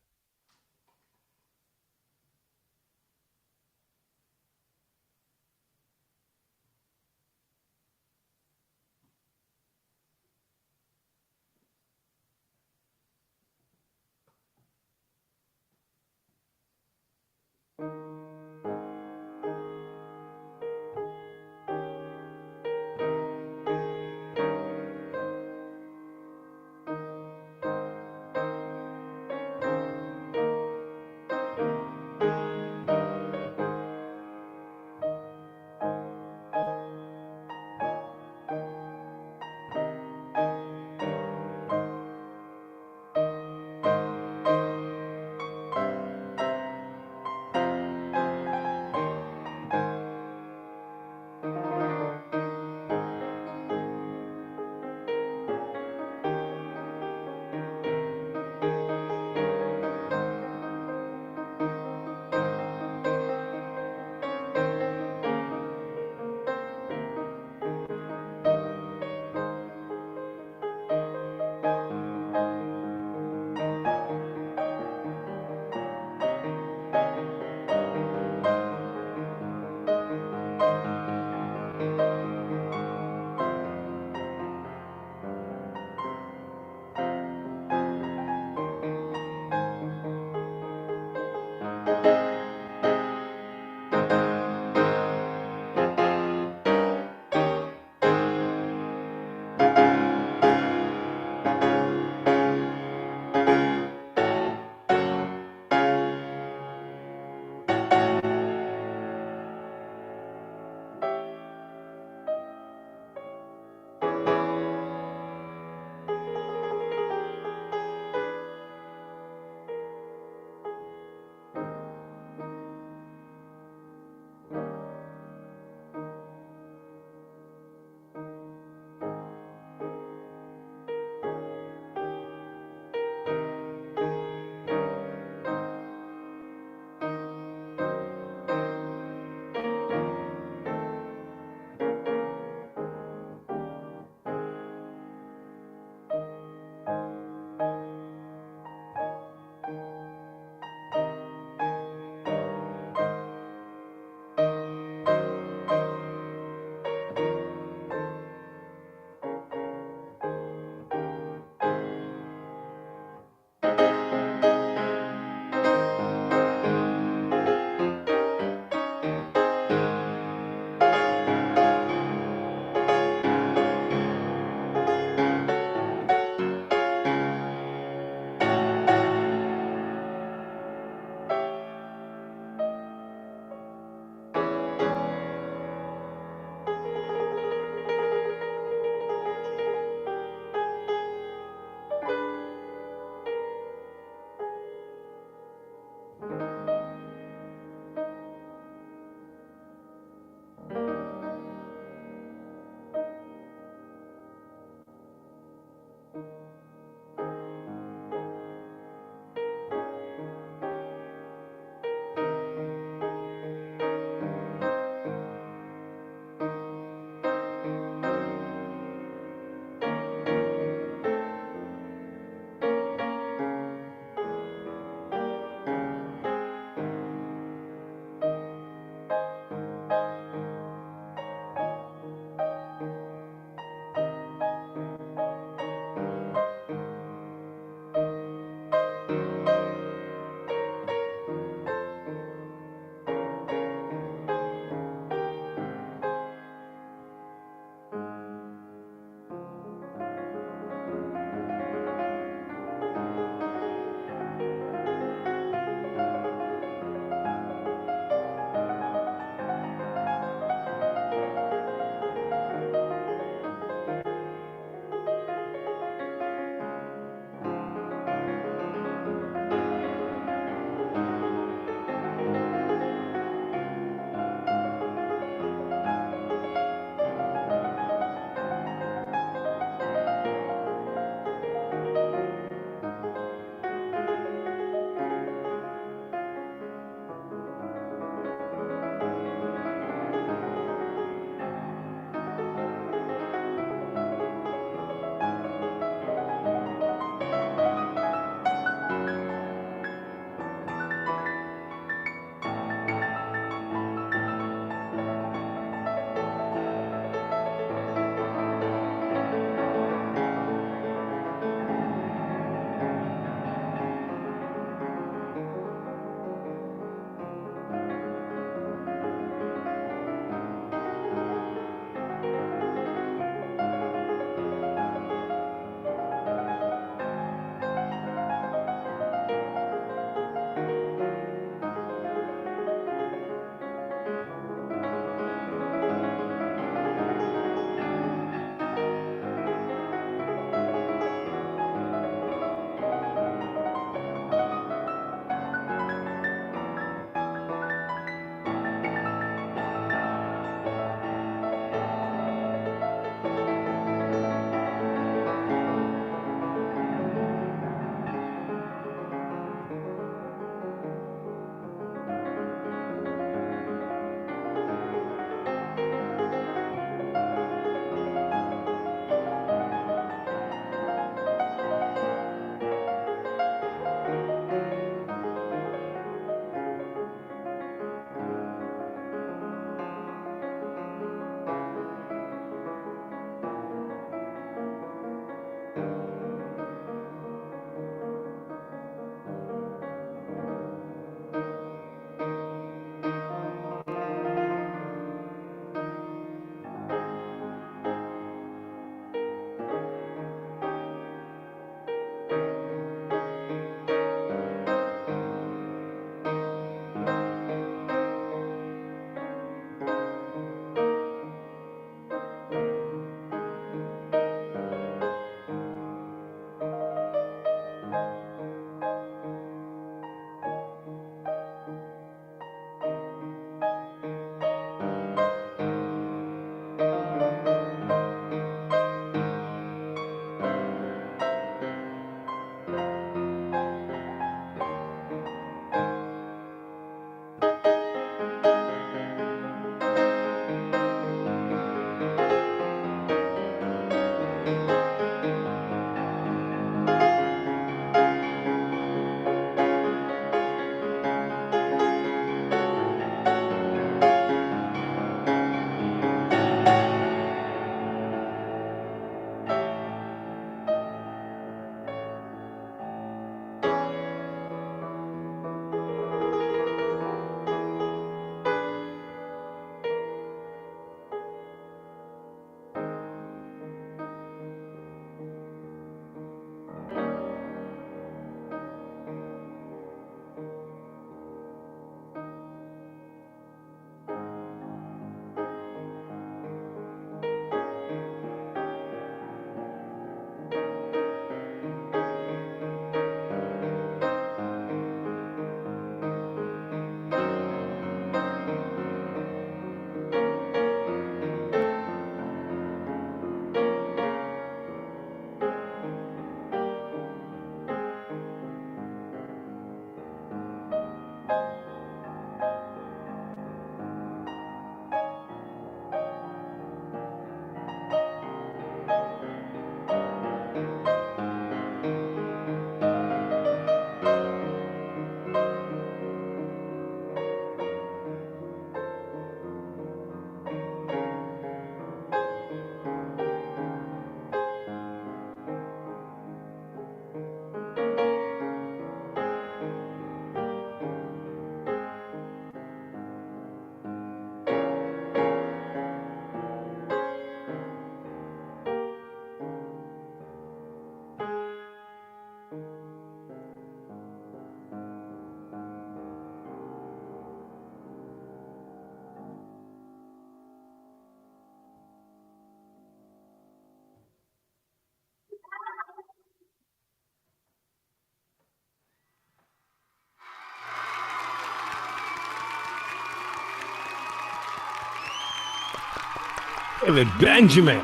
David Benjamin.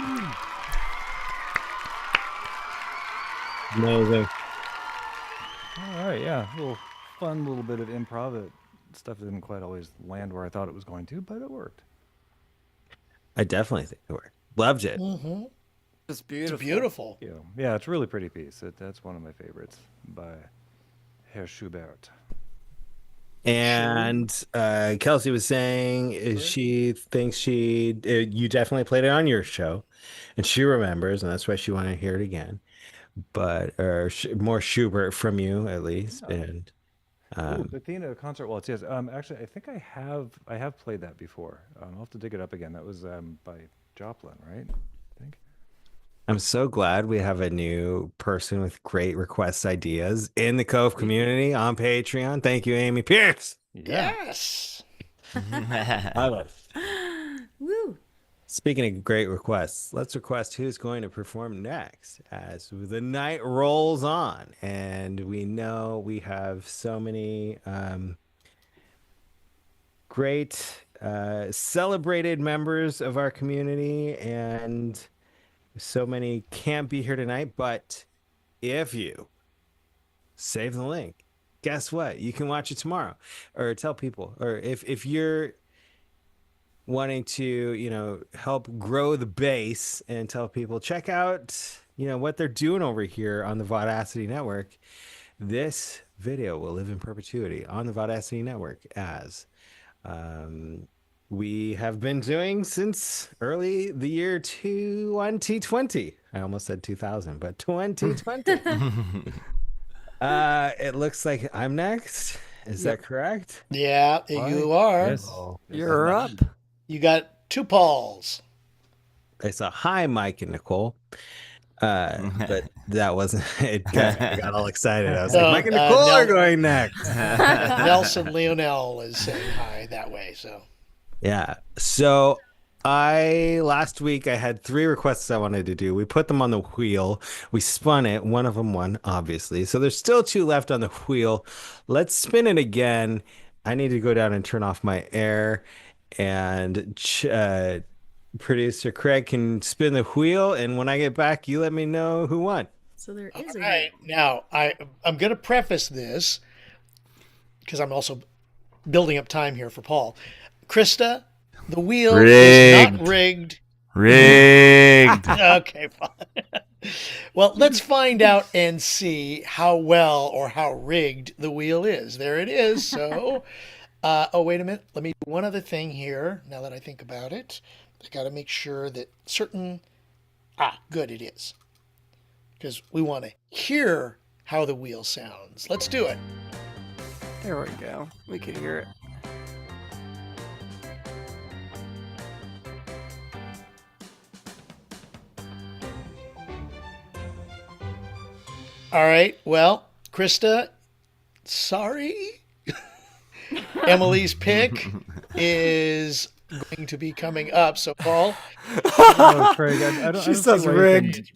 Amazing. All right, yeah, fun little bit of improv. Stuff didn't quite always land where I thought it was going to, but it worked. I definitely think it worked. Loved it. Mm-hmm. It's beautiful. It's beautiful. Yeah, it's a really pretty piece. That's one of my favorites by Herr Schubert. And Kelsey was saying she thinks you definitely played it on your show, and she remembers, and that's why she wanted to hear it again. But more Schubert from you at least, and Athena concert waltz. Yes, actually, I think I have played that before. I'll have to dig it up again. That was by Joplin, right? I think. I'm so glad we have a new person with great request ideas in the Cove community on Patreon. Thank you, Amy Pierce. Yeah. Yes. I love it. Woo. Speaking of great requests, let's request who's going to perform next as the night rolls on. And we know we have so many great celebrated members of our community, and so many can't be here tonight. But if you save the link, guess what? You can watch it tomorrow, or tell people, or if you're wanting to, help grow the base and tell people, check out, what they're doing over here on the Vaudacity network. This video will live in perpetuity on the Vaudacity network as we have been doing since early the year 2020. I almost said 2000, but 2020. It looks like I'm next. Is that correct? Yeah, you are. Yes. You're up. You got two Pauls. I saw hi, Mike and Nicole. But that wasn't it. I got all excited. I was like, Mike and Nicole are going next. Nelson Leonel is saying hi that way. So yeah. So last week I had 3 requests I wanted to do. We put them on the wheel. We spun it. One of them won, obviously. So there's still 2 left on the wheel. Let's spin it again. I need to go down and turn off my air. And producer Craig can spin the wheel, and when I get back, you let me know who won. So there is all right. Now I'm going to preface this because I'm also building up time here for Paul. Krista, the wheel is not rigged. Rigged. Okay, fine. Well, let's find out and see how well or how rigged the wheel is. There it is. So. Oh, wait a minute. Let me do one other thing here. Now that I think about it, I got to make sure that good, it is. Because we want to hear how the wheel sounds. Let's do it. There we go. We can hear it. All right. Well, Krista, sorry. Emily's pick is going to be coming up. So, Paul. Oh, Craig, I don't She see says why you rigged.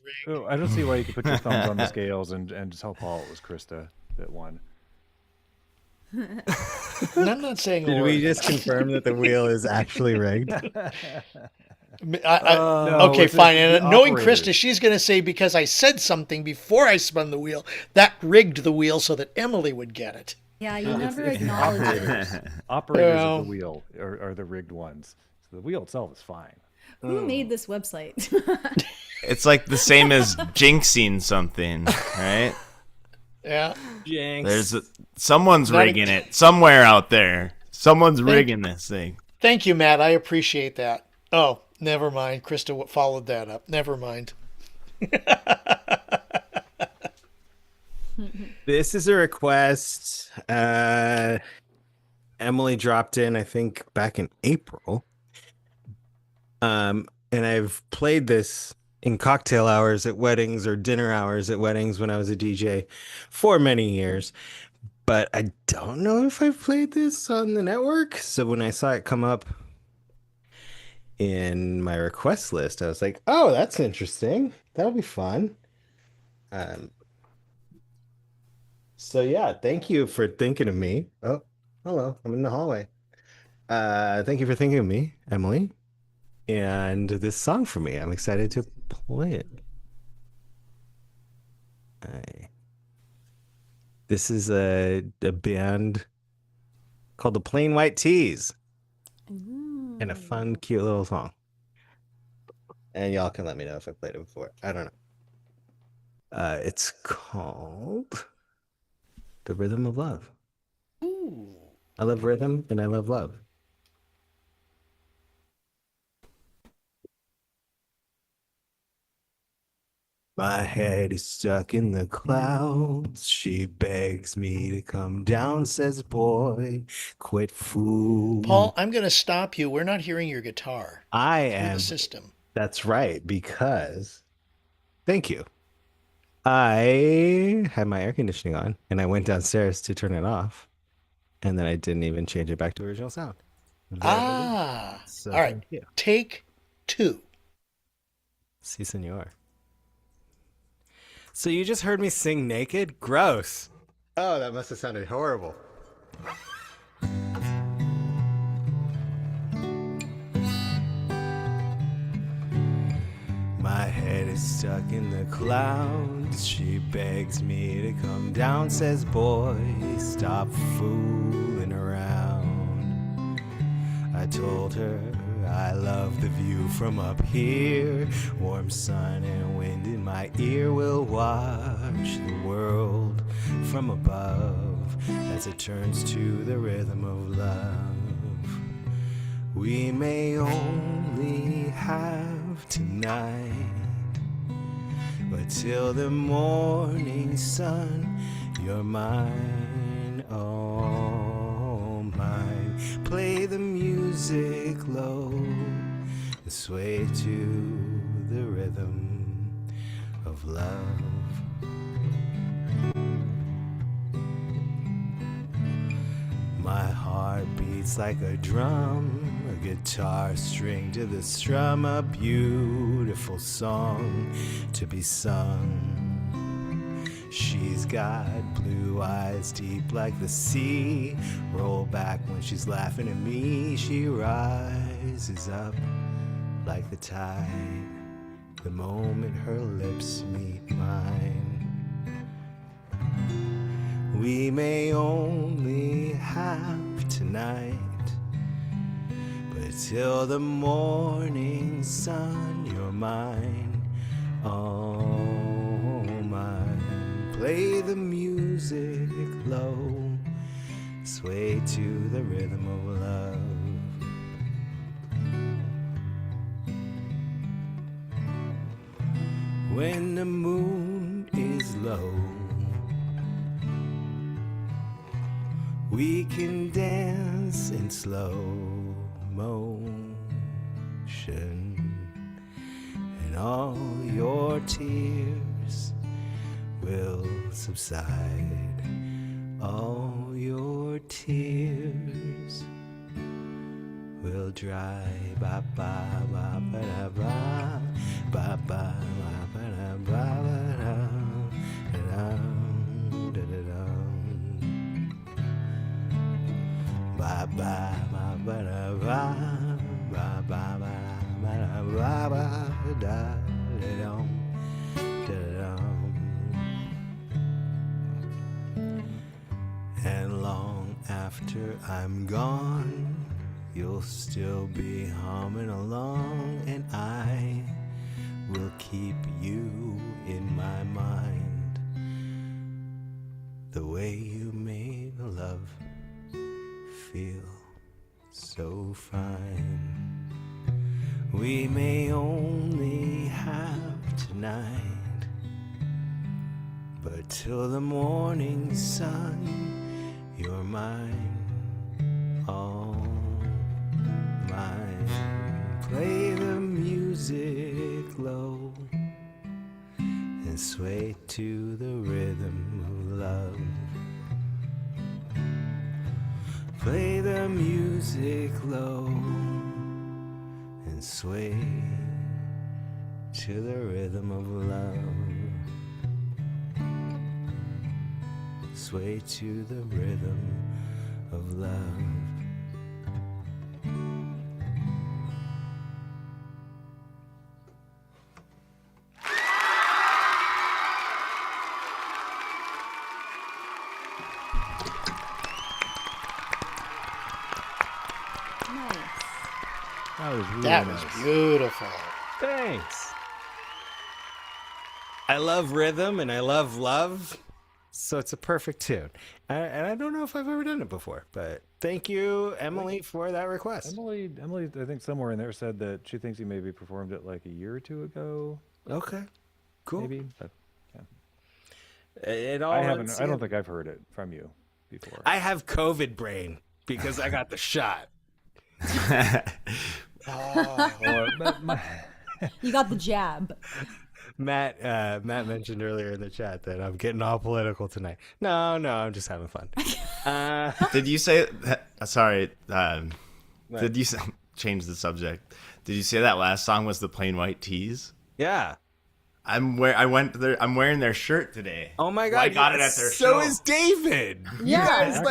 I don't see why you could put your thumbs on the scales and tell Paul it was Krista that won. And I'm not saying. Did we just confirm that the wheel is actually rigged? Okay, fine. And knowing Krista, she's going to say because I said something before I spun the wheel, that rigged the wheel so that Emily would get it. Yeah, you never acknowledge it. Operators of the wheel are the rigged ones. So the wheel itself is fine. Who made this website? It's like the same as jinxing something, right? Yeah. Jinx. Someone's rigging it somewhere out there. Someone's rigging this thing. Thank you, Matt. I appreciate that. Oh, never mind. Krista followed that up. Never mind. This is a request Emily dropped in, I think, back in April. And I've played this in cocktail hours at weddings or dinner hours at weddings when I was a DJ for many years. But I don't know if I've played this on the network. So when I saw it come up in my request list, I was like, oh, that's interesting. That'll be fun. So yeah, thank you for thinking of me. Oh, hello. I'm in the hallway. Thank you for thinking of me, Emily. and this song for me. I'm excited to play it. This is a band called the Plain White Tees, and a fun, cute little song. And y'all can let me know if I played it before. I don't know. It's called The Rhythm of Love. Ooh. I love rhythm and I love love. My head is stuck in the clouds. She begs me to come down, says, boy, quit fooling. Paul, I'm going to stop you. We're not hearing your guitar I through am. the system. That's right, because thank you. I had my air conditioning on and I went downstairs to turn it off. And then I didn't even change it back to original sound. Ah. So All right. thank you. Take 2. Si, senor. So you just heard me sing naked? Gross. Oh, that must have sounded horrible. My head is stuck in the clouds. She begs me to come down, says, boy, stop fooling around. I told her I love the view from up here. Warm sun and wind in my ear will watch the world from above as it turns to the rhythm of love. We may only have tonight, but till the morning sun, you're mine, oh mine. Play the music low and sway to the rhythm of love. My heart beats like a drum, a guitar string to the strum, a beautiful song to be sung. She's got blue eyes deep like the sea, roll back when she's laughing at me. She rises up like the tide the moment her lips meet mine. We may only have tonight, but till the morning sun, you're mine, oh mine. Play the music low, sway to the rhythm of love. When the moon is low, we can dance in slow motion, and all your tears will subside. All your tears will dry. Ba ba ba ba da ba ba ba ba da ba da da da da da. Ba ba ba ba da ba ba ba ba ba ba ba da da da. And long after I'm gone, you'll still be humming along, and I will keep you in my mind. The way you made love feel so fine. We may only have tonight, but till the morning sun, you're mine, all mine. Play the music low and sway to the rhythm of love. Play the music low and sway to the rhythm of love. Sway to the rhythm of love. really That was nice. beautiful. Thanks. I love rhythm and I love love, so it's a perfect tune. And I don't know if I've ever done it before, but thank you, Emily, for that request. Emily, I think somewhere in there said that she thinks you maybe performed it like a year or two ago. Okay, cool. Maybe. But, yeah. It all I haven't. runs I don't together. think I've heard it from you before. I have COVID brain because I got the shot. You got the jab. Matt mentioned earlier in the chat that I'm getting all political tonight. No, I'm just having fun. Did you say that? Sorry. Did you say, change the subject? Did you say that last song was the Plain White Tees? Yeah. I'm wearing their shirt today. Oh my god! I got it at their so show. is David. Yeah.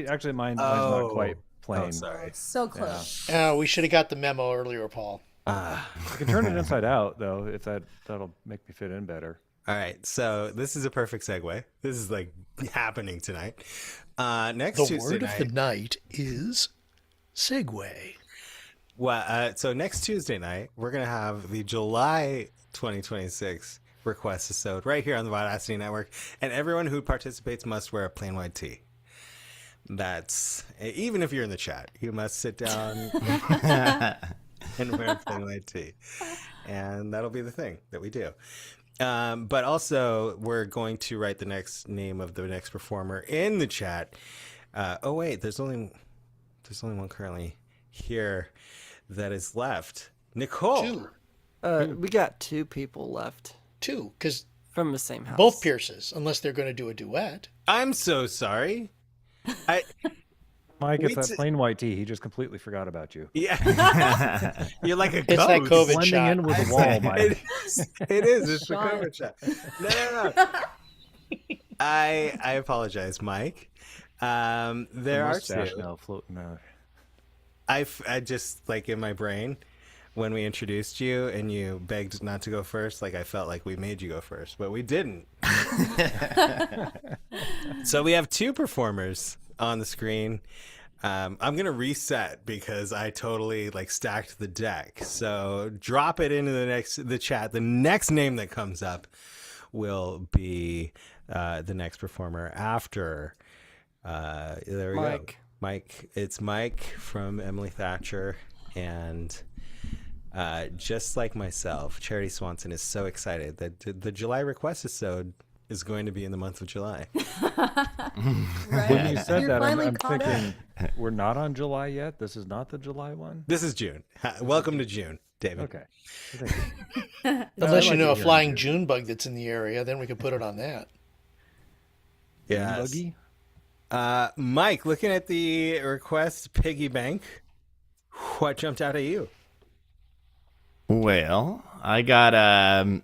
Actually, mine's not quite plain. Oh, sorry. So close. We should have got the memo earlier, Paul. I can turn it inside out though, if that'll make me fit in better. All right, so this is a perfect segue. This is like happening tonight. Next The Tuesday word night. of the night is segue. Well, so next Tuesday night, we're gonna have the July 2026 Requestisode right here on the Vaudacity Network, and everyone who participates must wear a plain white tee. That's even if you're in the chat, you must sit down and wear a plain white tee, and that'll be the thing that we do. But also, we're going to write the next name of the next performer in the chat. Oh wait, there's only one currently here that is left. Nicole. We got 2 people left Two, because from the same house. both Pierces, unless they're going to do a duet. I'm so sorry. Mike, it's We that t- plain white tee. He just completely forgot about you. Yeah. You're like a It's ghost. that COVID Blending shot. in with the wall, Mike. It is. It's the Shot. COVID shot. No. I apologize, Mike. There The are mustache two. now floating out. I just like in my brain when we introduced you and you begged not to go first, like I felt like we made you go first, but we didn't. So we have 2 performers on the screen. I'm gonna reset because I totally like stacked the deck. So drop it into the chat. The next name that comes up will be the next performer after. There we go. Mike. Mike. It's Mike from Emily Thatcher, and just like myself, Charity Swanson is so excited that the July Requestisode is going to be in the month of July. Right? When you said You're that, finally I'm caught thinking we're not on July yet. This is not the July one. This is June. Welcome to June, David. Okay. Thank you. Unless I you like know it a here. flying June bug that's in the area, then we could put it on that. Yes. Buggy? Mike, looking at the request piggy bank, what jumped out at you? Well, I got a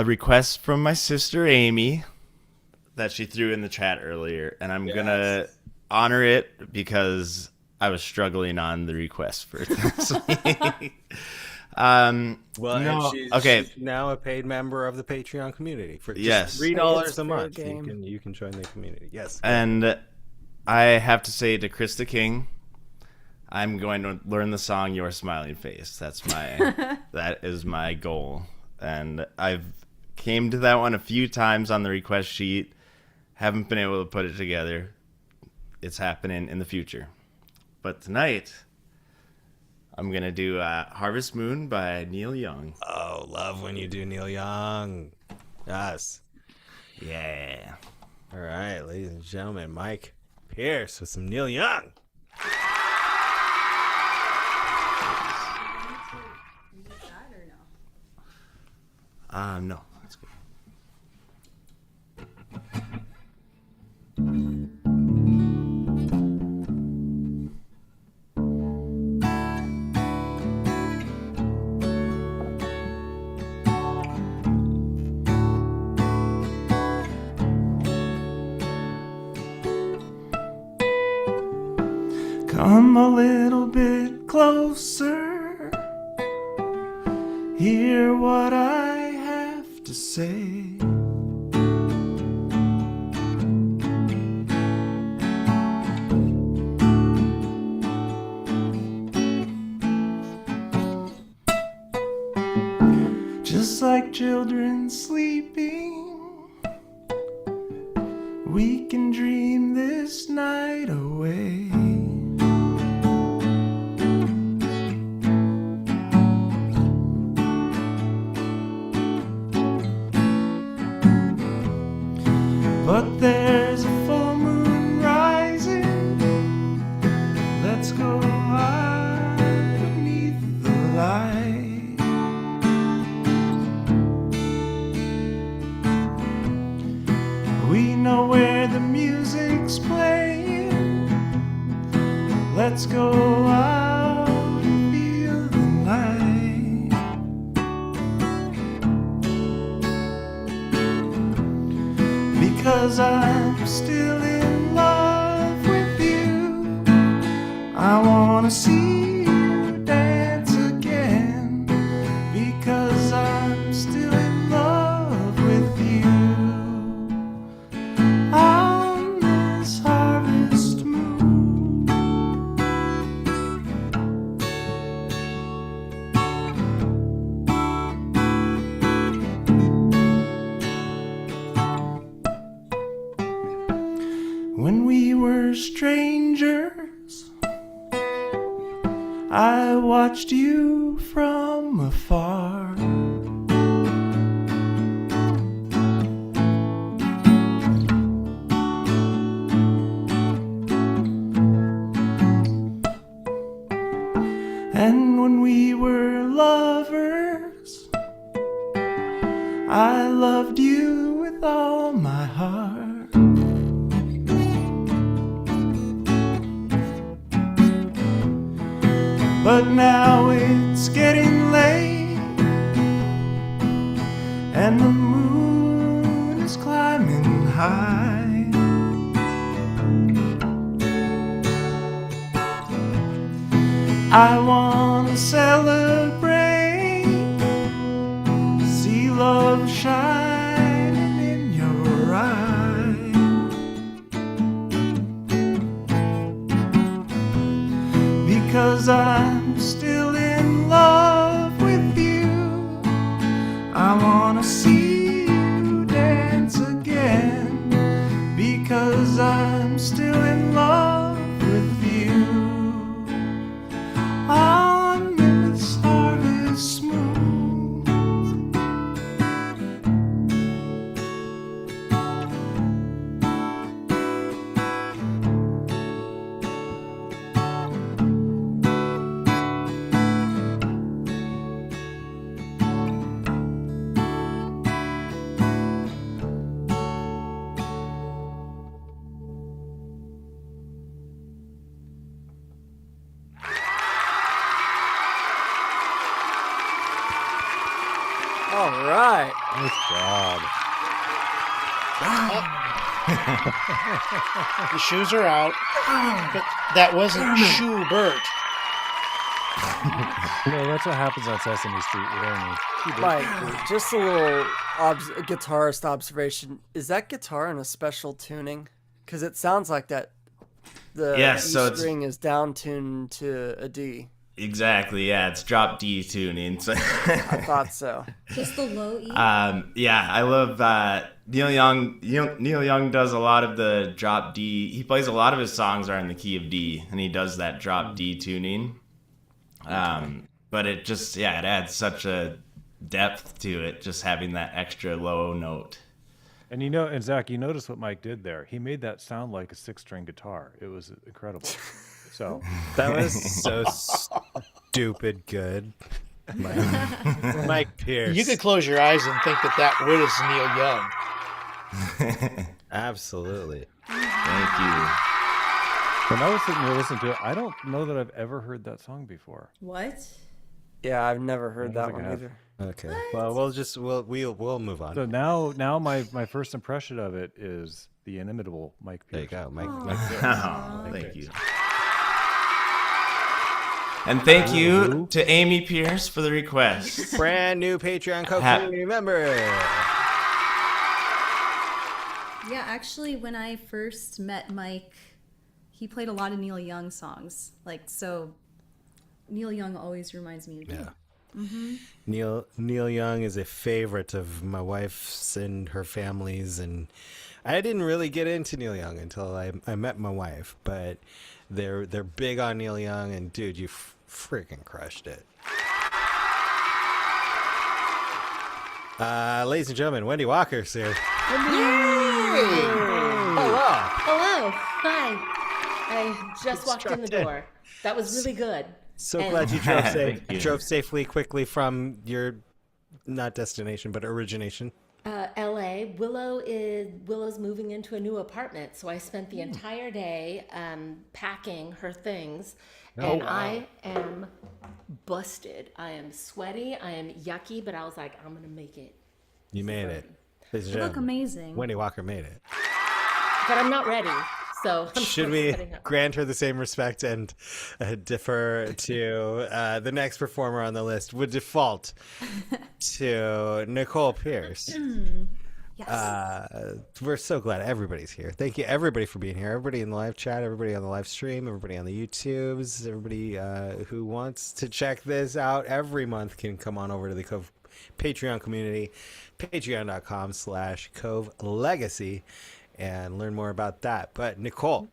request from my sister Amy that she threw in the chat earlier, and I'm gonna honor it because I was struggling on the request for this week. Well, no, she's okay. now a paid member of the Patreon community for just Yes. $3 It's a fair month. game. You can join the community. Yes. And I have to say to Krista King, I'm going to learn the song "Your Smiling Face." That's that is my goal, and I've came to that one a few times on the request sheet. Haven't been able to put it together. It's happening in the future, but tonight I'm gonna do "Harvest Moon" by Neil Young. Oh, love when you do Neil Young. Yes. Yeah. All right, ladies and gentlemen, Mike Pierce with some Neil Young. No. That's good. Come a little bit closer. Hear what I have to say. just like children sleeping. We can dream this night away. But there's a full moon rising. Let's go underneath the light. We know where the music's playing. Let's go out and feel the night. Because I'm still in love with you. I wanna see you dance again. Because I'm still in love with you. On this harvest moon. When we were strangers, I watched you from afar. And when we were lovers, I loved you with all my heart. But now it's getting late, and the moon is climbing high. I wanna celebrate, see love shining in your eyes. Because I'm still in love with you. I wanna see you dance again. Because I'm still in love with you. On this harvest moon. All right. Nice job. The shoes are out, but that wasn't Schubert. No, that's what happens on Sesame Street with Amy. Mike, just a little guitarist observation. Is that guitar in a special tuning? Because it sounds like that the Yes, E so it's- string is down tuned to a D. Exactly, yeah, it's drop D tuning. So I thought so. Just the low E. yeah, I love Neil Young. Neil Young does a lot of the drop D. He plays a lot of his songs are in the key of D, and he does that drop D tuning. But it just it adds such a depth to it, just having that extra low note. And and Zach, you notice what Mike did there. He made that sound like a 6-string guitar. It was incredible. So That was so stupid good. Mike Pierce. You could close your eyes and think that wood is Neil Young. Absolutely. Thank you. when I was sitting here listening to it, I don't know that I've ever heard that song before. What? Yeah, I've never heard I that don't one think I have. either. Okay. Well, we'll move on. So now my first impression of it is the inimitable Mike There you Pierce. go, Mike. Oh, thank you. And thank you to Amy Pierce for the request. Brand new Patreon community member. Yeah, actually, when I first met Mike, he played a lot of Neil Young songs. So Neil Young always reminds me of you. Yeah. Neil Young is a favorite of my wife's and her family's, and I didn't really get into Neil Young until I met my wife, but they're big on Neil Young, and dude, you freaking crushed it. Ladies and gentlemen, Wendy Walker's here. Hello. Hi. I just walked in the door. That was really good. So And- glad you drove Thank you. drove safely, quickly from your not destination but origination. LA. Willow's moving into a new apartment, so I spent the entire day packing her things, and I am busted. I am sweaty. I am yucky, but I was like, I'm gonna make it. You made it. Ladies and You look gentlemen, amazing. Wendy Walker made it. But I'm not ready. So I'm Should still we setting up. grant her the same respect and defer to the next performer on the list? Would default to Nicole Pierce. Yes. We're so glad everybody's here. Thank you, everybody, for being here. Everybody in the live chat, everybody on the live stream, everybody on the YouTubes, everybody who wants to check this out every month can come on over to the Cove Patreon community, patreon.com/Cove Legacy, and learn more about that. But Nicole,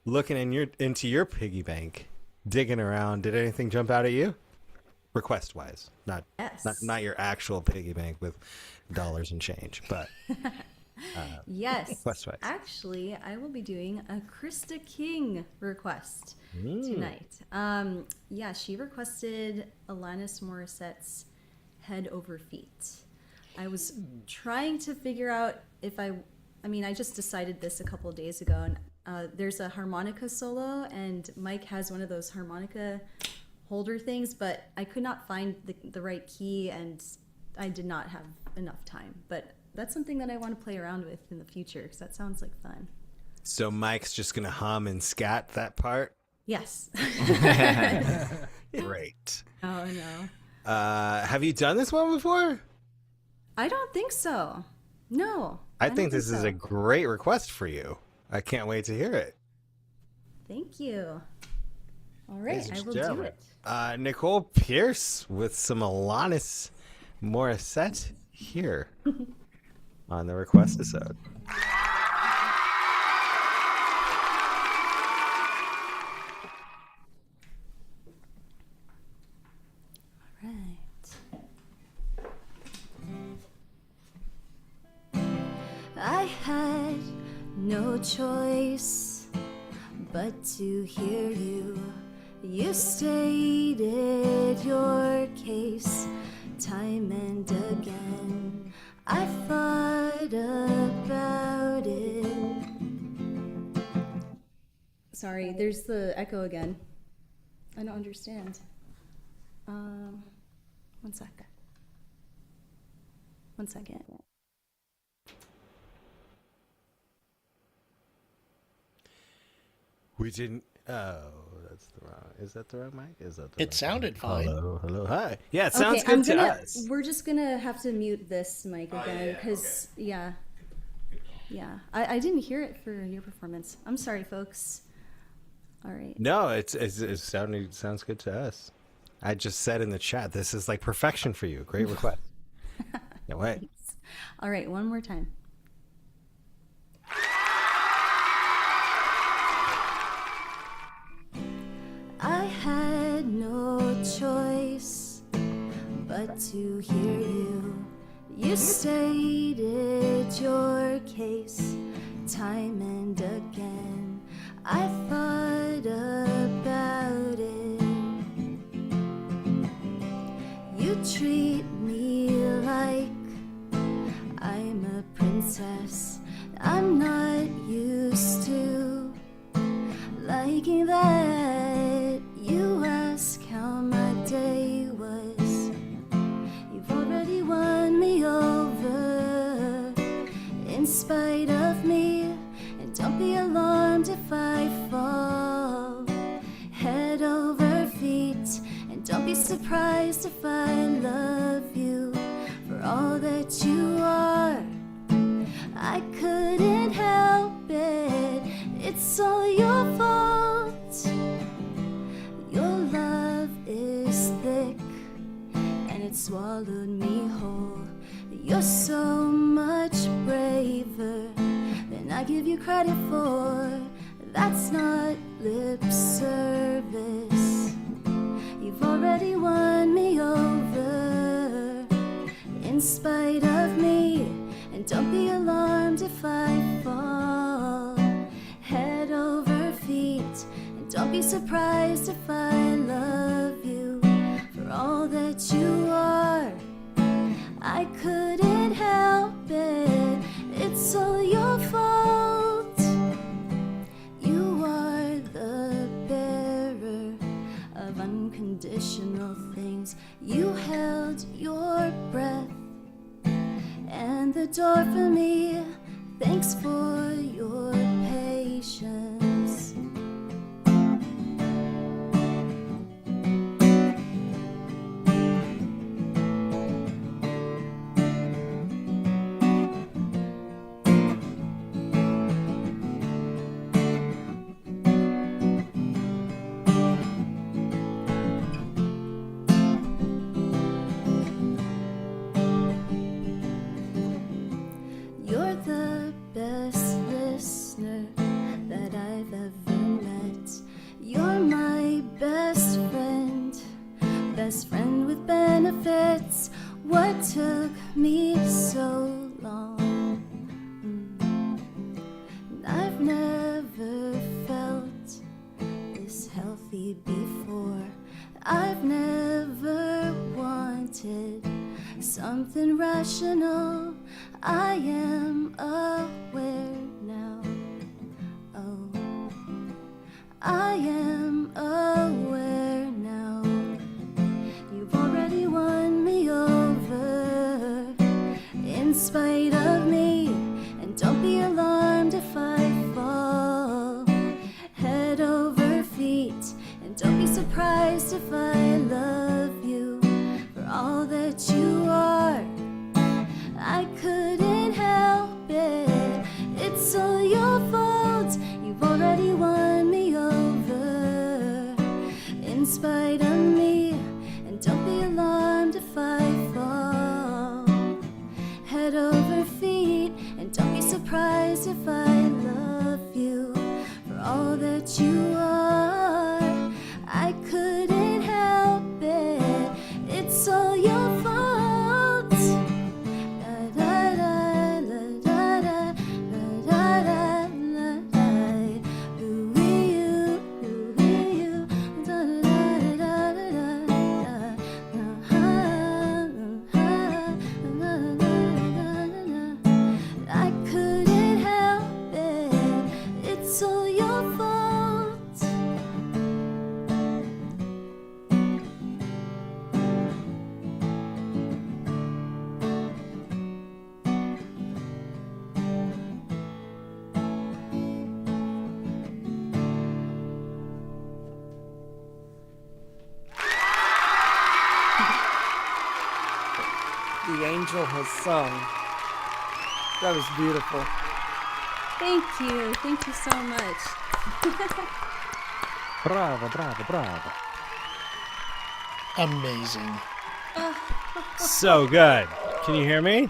looking into your piggy bank, digging around, did anything jump out at you? Request wise, not your actual piggy bank with dollars and change, but Yes. request-wise. Actually, I will be doing a Krista King request tonight. Yeah, she requested Alanis Morissette's Head Over Feet. I was trying to figure out if I just decided this a couple of days ago, and there's a harmonica solo, and Mike has one of those harmonica holder things, but I could not find the right key, and I did not have enough time. But that's something that I want to play around with in the future, because that sounds like fun. So Mike's just gonna hum and scat that part. Yes. Great. Oh no. Have you done this one before? I don't think so. No. I don't think this is so. a great request for you. I can't wait to hear it. Thank you. All right, Ladies and I will gentlemen, do it. Nicole Pierce with some Alanis Morissette here on the Requestisode. I had no choice but to hear you. You stated your case time and again. I thought about it. Sorry, there's the echo again. I don't understand. One second. We didn't. Oh, that's the wrong. Is that the wrong mic? Is that the It wrong sounded mic? fine. Hello, hi. Yeah, it sounds good to us. We're just gonna have to mute this mic again because yeah. I didn't hear it for your performance. I'm sorry, folks. All right. No, it sounds good to us. I just said in the chat, this is like perfection for you. Great request. No way. All right, one more time. I had no choice but to hear you. You stated your case time and again. I thought about it. You treat me like I'm a princess. I'm not used to liking that. You ask how my day was. You've already won me over in spite of me. And don't be alarmed if I fall head over feet. And don't be surprised if I love you for all that you are. I couldn't help it. It's all your fault. swallowed me whole. You're so much braver than I give you credit for. That's not lip service. You've already won me over in spite of me. And don't be alarmed if I fall head over feet. And don't be surprised if I love you for all that you are. I couldn't help it, it's all your fault. You are the bearer of unconditional things. You held your breath and the door for me. Thanks for your patience. You're the best listener that I've ever met. You're my best friend with benefits. What took me so long? I've never felt this healthy before. I've never wanted something rational. I am aware now. Oh, I am aware now. You've already won me over in spite of me. And don't be alarmed if I fall head over feet. And don't be surprised if I love you for all that you are. I couldn't help it, it's all your fault. You've already won me over in spite of me. And don't be alarmed if I fall head over feet. And don't be surprised if I love you for all that you are. I couldn't help it, it's all your fault. I couldn't help it, it's all your fault. The angel has sung. That was beautiful. Thank you so much. Bravo, bravo, bravo. Amazing. So good. Can you hear me?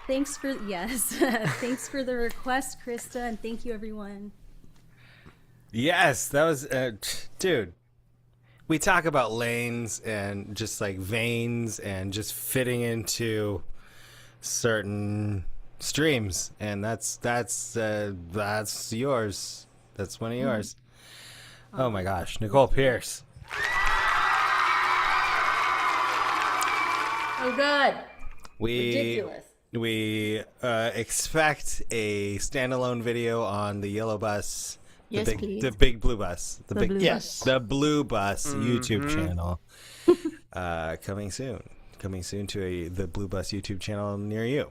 Thanks for thanks for the request, Krista, and thank you everyone. Yes, that was, dude. We talk about lanes and just like veins and just fitting into certain streams, and that's yours. That's one of yours. Oh my gosh, Nicole Pierce. Oh, good. We Ridiculous. expect a standalone video on the yellow bus. Yes, please. The big blue bus. The blue Yes. The blue bus YouTube channel. Coming soon. Coming soon to the blue bus YouTube channel near you.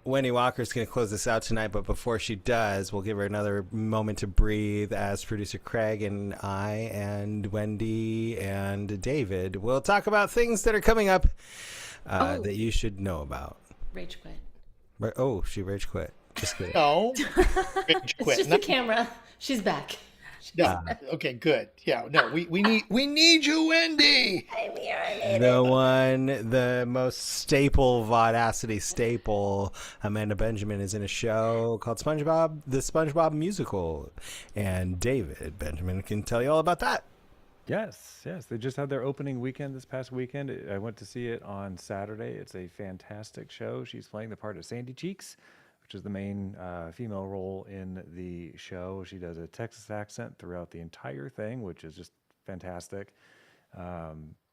Wendy Walker's going to close this out tonight, but before she does, we'll give her another moment to breathe as producer Craig and I and Wendy and David will talk about things that are coming up that you should know about. Rage quit. Oh, she rage quit. Just kidding. No. Rage It's quit. just the camera. She's back. No. Okay, good. Yeah, no, we need you, Wendy. I'm here. I made The most staple Vaudacity staple, Amanda Benjamin is in a show called SpongeBob, the SpongeBob Musical, and David Benjamin can tell you all about that. Yes. They just had their opening weekend this past weekend. I went to see it on Saturday. It's a fantastic show. She's playing the part of Sandy Cheeks, which is the main female role in the show. She does a Texas accent throughout the entire thing, which is just fantastic.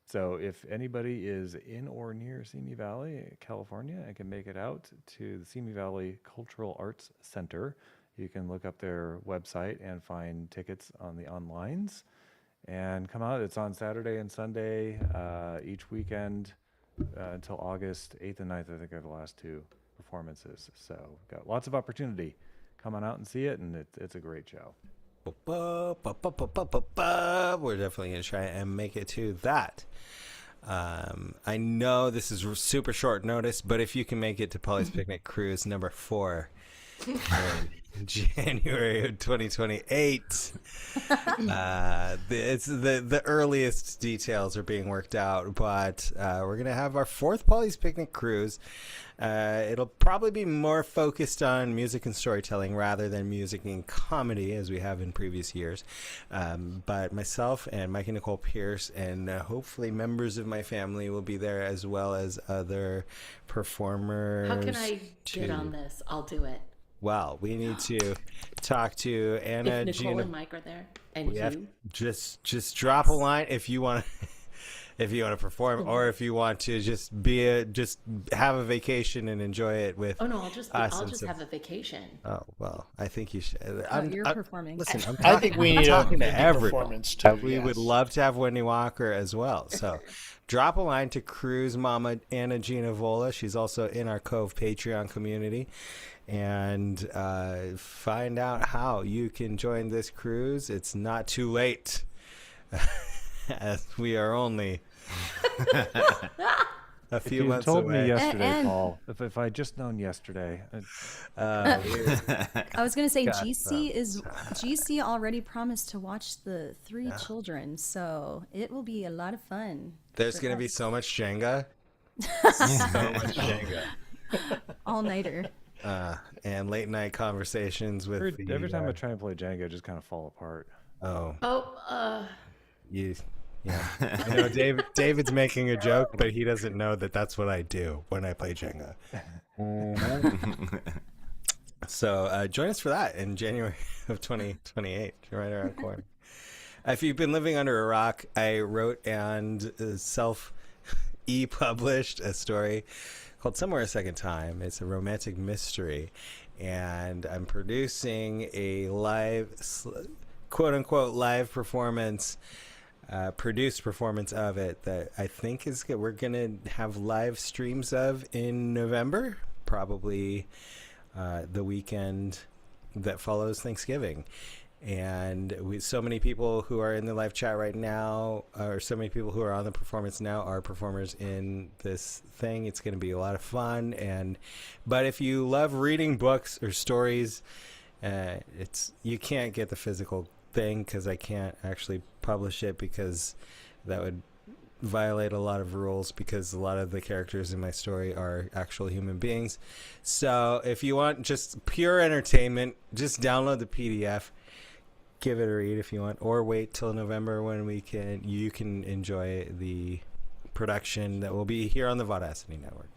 So if anybody is in or near Simi Valley, California, and can make it out to the Simi Valley Cultural Arts Center, you can look up their website and find tickets on the onlines and come out. It's on Saturday and Sunday each weekend until August 8th and 9th. I think are the last two performances. So got lots of opportunity. Come on out and see it, and it's a great show. We're definitely going to try and make it to that. I know this is super short notice, but if you can make it to Polly's Picnic Cruise number 4 in January of 2028, it's the earliest details are being worked out, but we're going to have our 4th Polly's Picnic Cruise. It'll probably be more focused on music and storytelling rather than music and comedy as we have in previous years. But myself and Mike and Nicole Pierce and hopefully members of my family will be there, as well as other performers. How can I get on this? I'll do it. Well, we need to talk to Anna, If Nicole Gina. and Mike are there, and you. Just drop a line if you want. If you want to perform, or if you want to just have a vacation and enjoy it with. Oh no, I'll just have a vacation. Oh well, I think you should. You're performing. Listen, I think we need talking a to everyone. performance too. We would love to have Wendy Walker as well. So, drop a line to Cruise Mama Anna Gina Vola. She's also in our Cove Patreon community, and find out how you can join this cruise. It's not too late, as we are only a few months away. If you told me yesterday, Paul, if I just known yesterday. I was going to say GC already promised to watch the 3 children, so it will be a lot of fun. There's going to be so much Jenga. So much Jenga. All-nighter. And late night conversations with every time I try and play Jenga, I just kind of fall apart. Yeah, I know David's making a joke, but he doesn't know that that's what I do when I play Jenga. So join us for that in January of 2028, right around the corner. If you've been living under a rock, I wrote and self-published a story called Somewhere a Second Time. It's a romantic mystery, and I'm producing a live, quote-unquote, live performance, produced performance of it that I think we're going to have live streams of in November, probably the weekend that follows Thanksgiving. And so many people who are in the live chat right now, or so many people who are on the performance now, are performers in this thing. It's going to be a lot of fun. But if you love reading books or stories, you can't get the physical thing because I can't actually publish it, because that would violate a lot of rules, because a lot of the characters in my story are actual human beings. So if you want just pure entertainment, just download the PDF, give it a read if you want, or wait till November when you can enjoy the production that will be here on the Vaudacity Network.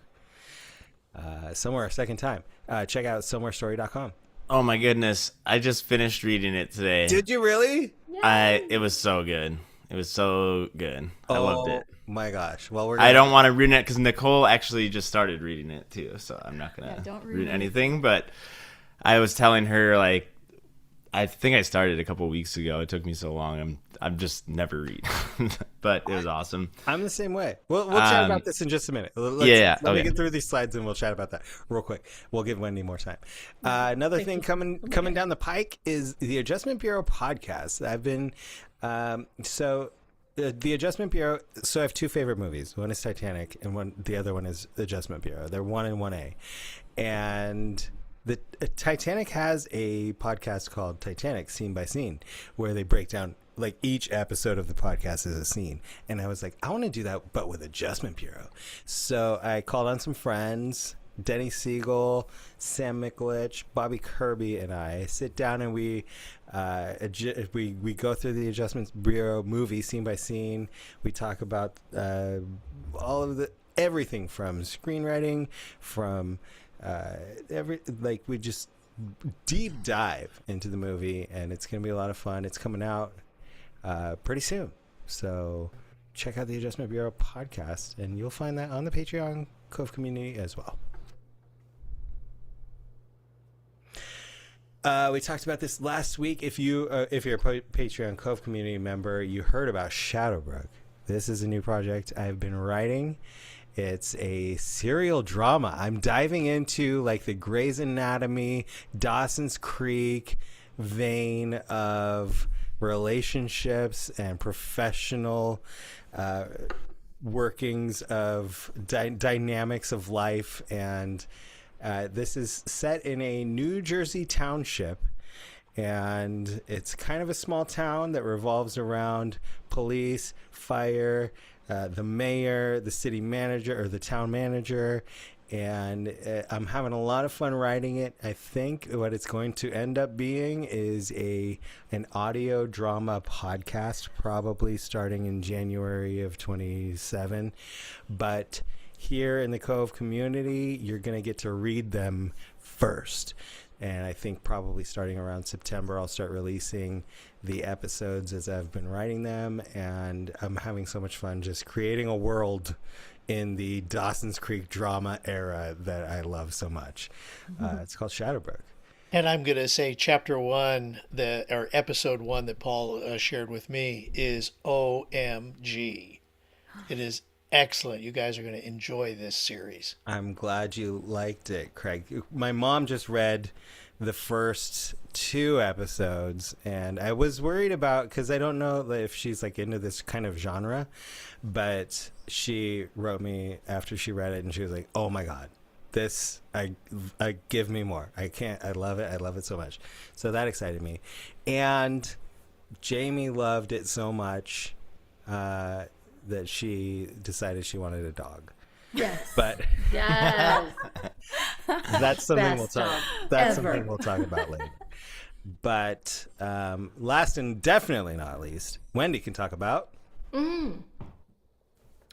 Somewhere a Second Time. Check out somewherestory.com. Oh my goodness, I just finished reading it today. Did you really? It was so good. It was so good. I loved it. Oh my gosh. Well, I don't want to ruin it because Nicole actually just started reading it too, so I'm not gonna ruin anything. But I was telling her, like, I think I started a couple weeks ago. It took me so long. I'm just never read, but it was awesome. I'm the same way. We'll chat about this in just a minute. Let me get through these slides and we'll chat about that real quick. We'll give Wendy more time. Another thing coming down the pike is the Adjustment Bureau podcast. I've been the Adjustment Bureau. So I have 2 favorite movies. One is Titanic, and the other one is Adjustment Bureau. They're 1 and 1A, and The Titanic has a podcast called Titanic Scene by Scene, where they break down like each episode of the podcast is a scene. And I was like, I want to do that, but with Adjustment Bureau. So I called on some friends, Denny Siegel, Sam Mikulich, Bobby Kirby, and I sit down and we go through the Adjustment Bureau movie scene by scene. We talk about all of everything from screenwriting, from we just deep dive into the movie, and it's gonna be a lot of fun. It's coming out pretty soon, so check out the Adjustment Bureau podcast, and you'll find that on the Patreon Cove community as well. We talked about this last week. If you're a Patreon Cove community member, you heard about Shadowbrook. This is a new project I've been writing. It's a serial drama. I'm diving into like the Grey's Anatomy, Dawson's Creek vein of relationships and professional workings of dynamics of life. And this is set in a New Jersey township. And it's kind of a small town that revolves around police, fire, the mayor, the city manager, or the town manager. And I'm having a lot of fun writing it. I think what it's going to end up being is an audio drama podcast, probably starting in January of 27. But here in the Cove community, you're going to get to read them first. And I think probably starting around September, I'll start releasing the episodes as I've been writing them. And I'm having so much fun just creating a world in the Dawson's Creek drama era that I love so much. It's called Shadowbrook. And I'm going to say chapter 1, or episode 1 that Paul shared with me is OMG. It is excellent. You guys are going to enjoy this series. I'm glad you liked it, Craig. My mom just read the first 2 episodes, and I was worried about, because I don't know if she's like into this kind of genre, but she wrote me after she read it, and she was like, oh my God, this, I give me more. I love it. I love it so much. So that excited me. And Jamie loved it so much that she decided she wanted a dog. Yes. But yes. That's something we'll talk. That's ever. something we'll talk about later. But last and definitely not least, Wendy can talk about. Oh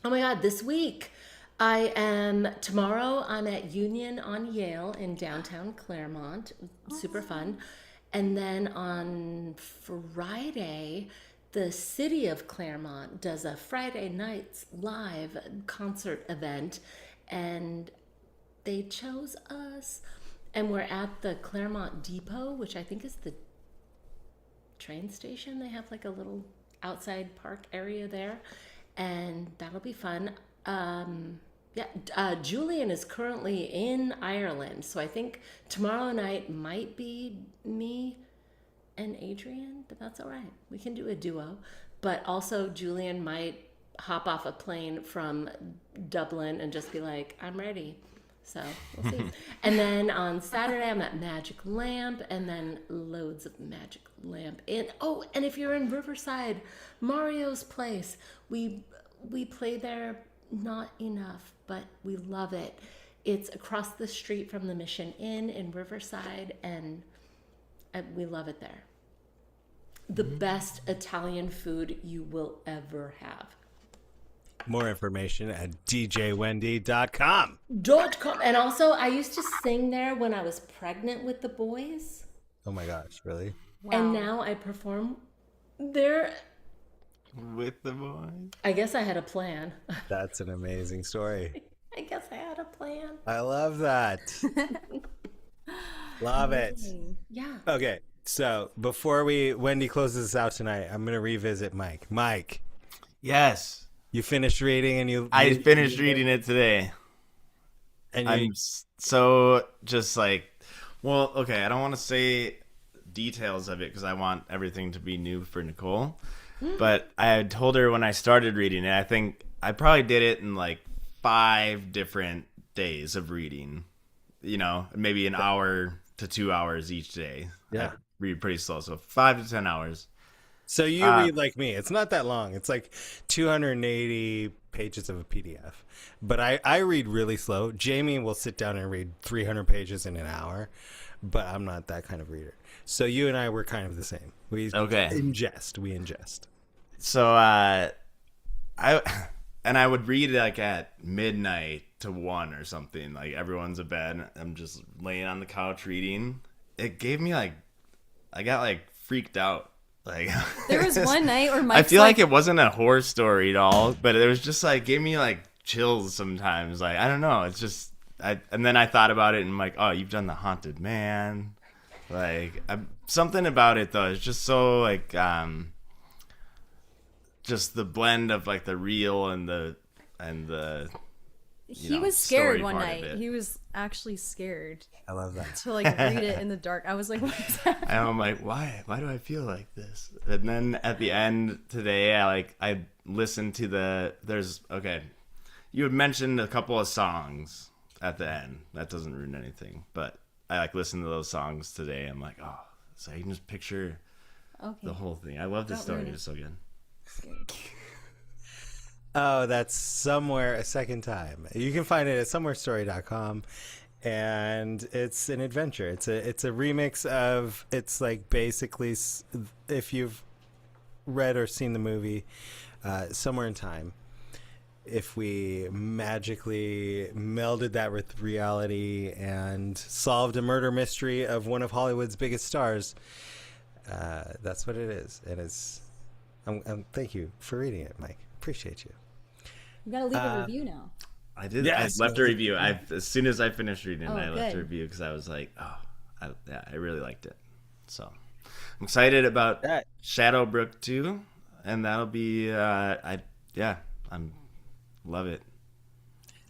my God! This week, tomorrow I'm at Union on Yale in downtown Claremont. Super fun. And then on Friday, the city of Claremont does a Friday nights live concert event, and they chose us. And we're at the Claremont Depot, which I think is the train station. They have like a little outside park area there, and that'll be fun. Julian is currently in Ireland, so I think tomorrow night might be me and Adrian, but that's all right. We can do a duo. But also Julian might hop off a plane from Dublin and just be like, I'm ready. So we'll see. And then on Saturday, I'm at Magic Lamp, and then loads of Magic Lamp. And if you're in Riverside, Mario's Place, we play there not enough, but we love it. It's across the street from the Mission Inn in Riverside, and we love it there. The best Italian food you will ever have. More information at djwendy.com. And also, I used to sing there when I was pregnant with the boys. Oh my gosh, really? Wow. And now I perform there. With the boys? I guess I had a plan. That's an amazing story. I guess I had a plan. I love that. Love it. Yeah. Okay, so before Wendy closes us out tonight, I'm going to revisit Mike. Mike. Yes. You finished reading and I finished reading it today. And I'm so just like, well, okay, I don't want to say details of it because I want everything to be new for Nicole. But I had told her when I started reading it, I think I probably did it in like 5 different days of reading, maybe an hour to 2 hours each day. Yeah. I read pretty slow, so 5 to 10 hours. So you read like me. It's not that long. It's like 280 pages of a PDF. But I read really slow. Jamie will sit down and read 300 pages in an hour, but I'm not that kind of reader. So you and I were kind of the same. We ingest. So I would read like at midnight to 1 or something. Like everyone's in bed. I'm just laying on the couch reading. It gave me like, I got like freaked out. Like there was one night where Mike's I feel like it wasn't a horror story at all, but it was just like gave me like chills sometimes. Like I don't know, it's just and then I thought about it and I'm like, oh, you've done The Haunted Man. Like something about it though is just so like just the blend of like the real and the he was scared one night. He was actually scared. I love that. To like read it in the dark. I was like, what is that? And I'm like, why do I feel like this? And then at the end today, I listened to you had mentioned a couple of songs at the end. That doesn't ruin anything, but I like listened to those songs today. I'm like, oh, so I can just picture the whole thing. I love this story. It's so good. Oh, that's Somewhere a Second Time. You can find it at somewherestory.com, and it's an adventure. It's a remix of, it's like basically, if you've read or seen the movie Somewhere in Time, if we magically melded that with reality and solved a murder mystery of one of Hollywood's biggest stars, that's what it is. And it's thank you for reading it, Mike. Appreciate you. You gotta leave a review now. I did. Yes. I left a review. As soon as I finished reading it, I left a review because I was like, I really liked it. So I'm excited about Shadowbrook 2, and that'll be I'm love it.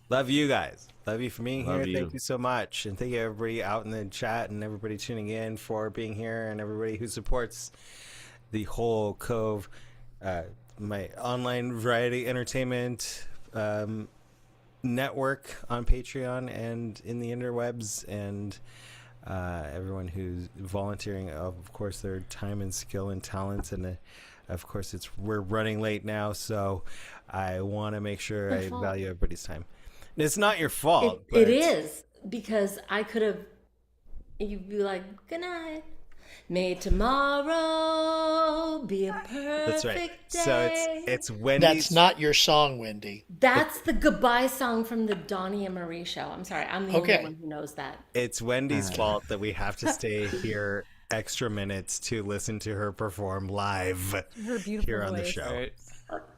Love you guys. Love you for being Love here. you. Thank you so much, and thank you everybody out in the chat and everybody tuning in for being here, and everybody who supports the whole Cove, my online variety entertainment network on Patreon and in the interwebs, and everyone who's volunteering, of course, their time and skill and talents. And of course, we're running late now, so I want to make sure I value everybody's time. It's not your fault. It is, because I could have, you'd be like, good night. May tomorrow be a perfect That's right. day. So it's Wendy's. That's not your song, Wendy. That's the goodbye song from the Donnie and Marie show. I'm sorry, I'm the only one who knows that. It's Wendy's fault that we have to stay here extra minutes to listen to her perform live Her beautiful here on the voice. show. Right.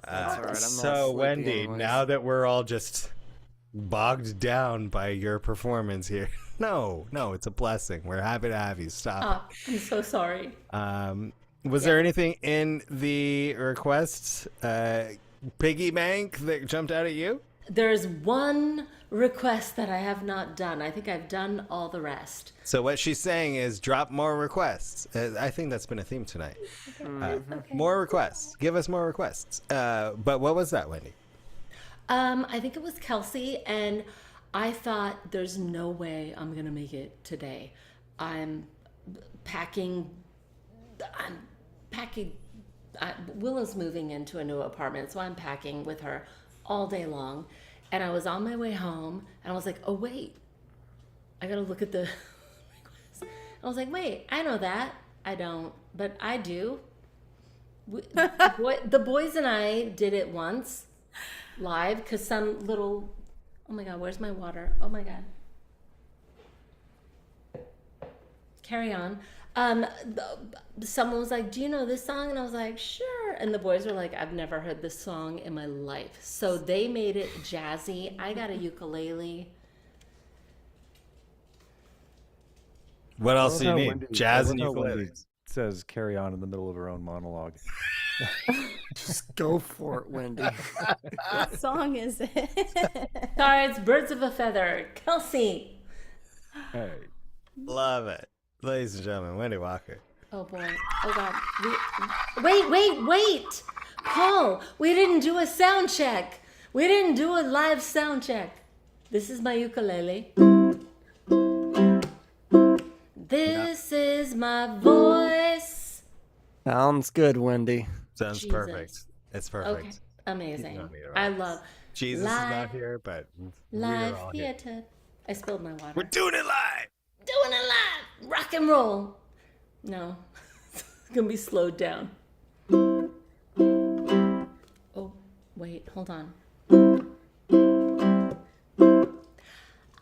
That's all right. I'm not So sleepy Wendy, anyways. now that we're all just bogged down by your performance here, no, it's a blessing. We're happy to have you. Stop. I'm so sorry. Was there anything in the requests, piggy bank, that jumped out at you? There's one request that I have not done. I think I've done all the rest. So what she's saying is drop more requests. I think that's been a theme tonight. More requests. Give us more requests. But what was that, Wendy? I think it was Kelsey, and I thought there's no way I'm going to make it today. I'm packing. Willow's moving into a new apartment, so I'm packing with her all day long. And I was on my way home, and I was like, oh, wait. I got to look at the request. I was like, wait, I know that. I don't, but I do. The boys and I did it once live because some little, oh my God, where's my water? Oh my God. Carry on. Someone was like, do you know this song? And I was like, sure. And the boys were like, I've never heard this song in my life. So they made it jazzy. I got a ukulele. What else do you need? Wendy, Jazz and I love how Wendy ukulele. says carry on in the middle of her own monologue. Just go for it, Wendy. What song is it? Sorry, it's Birds of a Feather. Kelsey. Hey. Love it. Ladies and gentlemen, Wendy Walker. Oh boy. Oh God. Wait. Paul, we didn't do a sound check. We didn't do a live sound check. This is my ukulele. This is my voice. Sounds good, Wendy. Sounds Jesus. perfect. It's perfect. Okay, amazing. No, you're I right. love Jesus is not here, but live we're all here. theater. I spilled my water. We're doing it live. Doing it live. Rock and roll. No, it's gonna be slowed down. Oh, wait, hold on.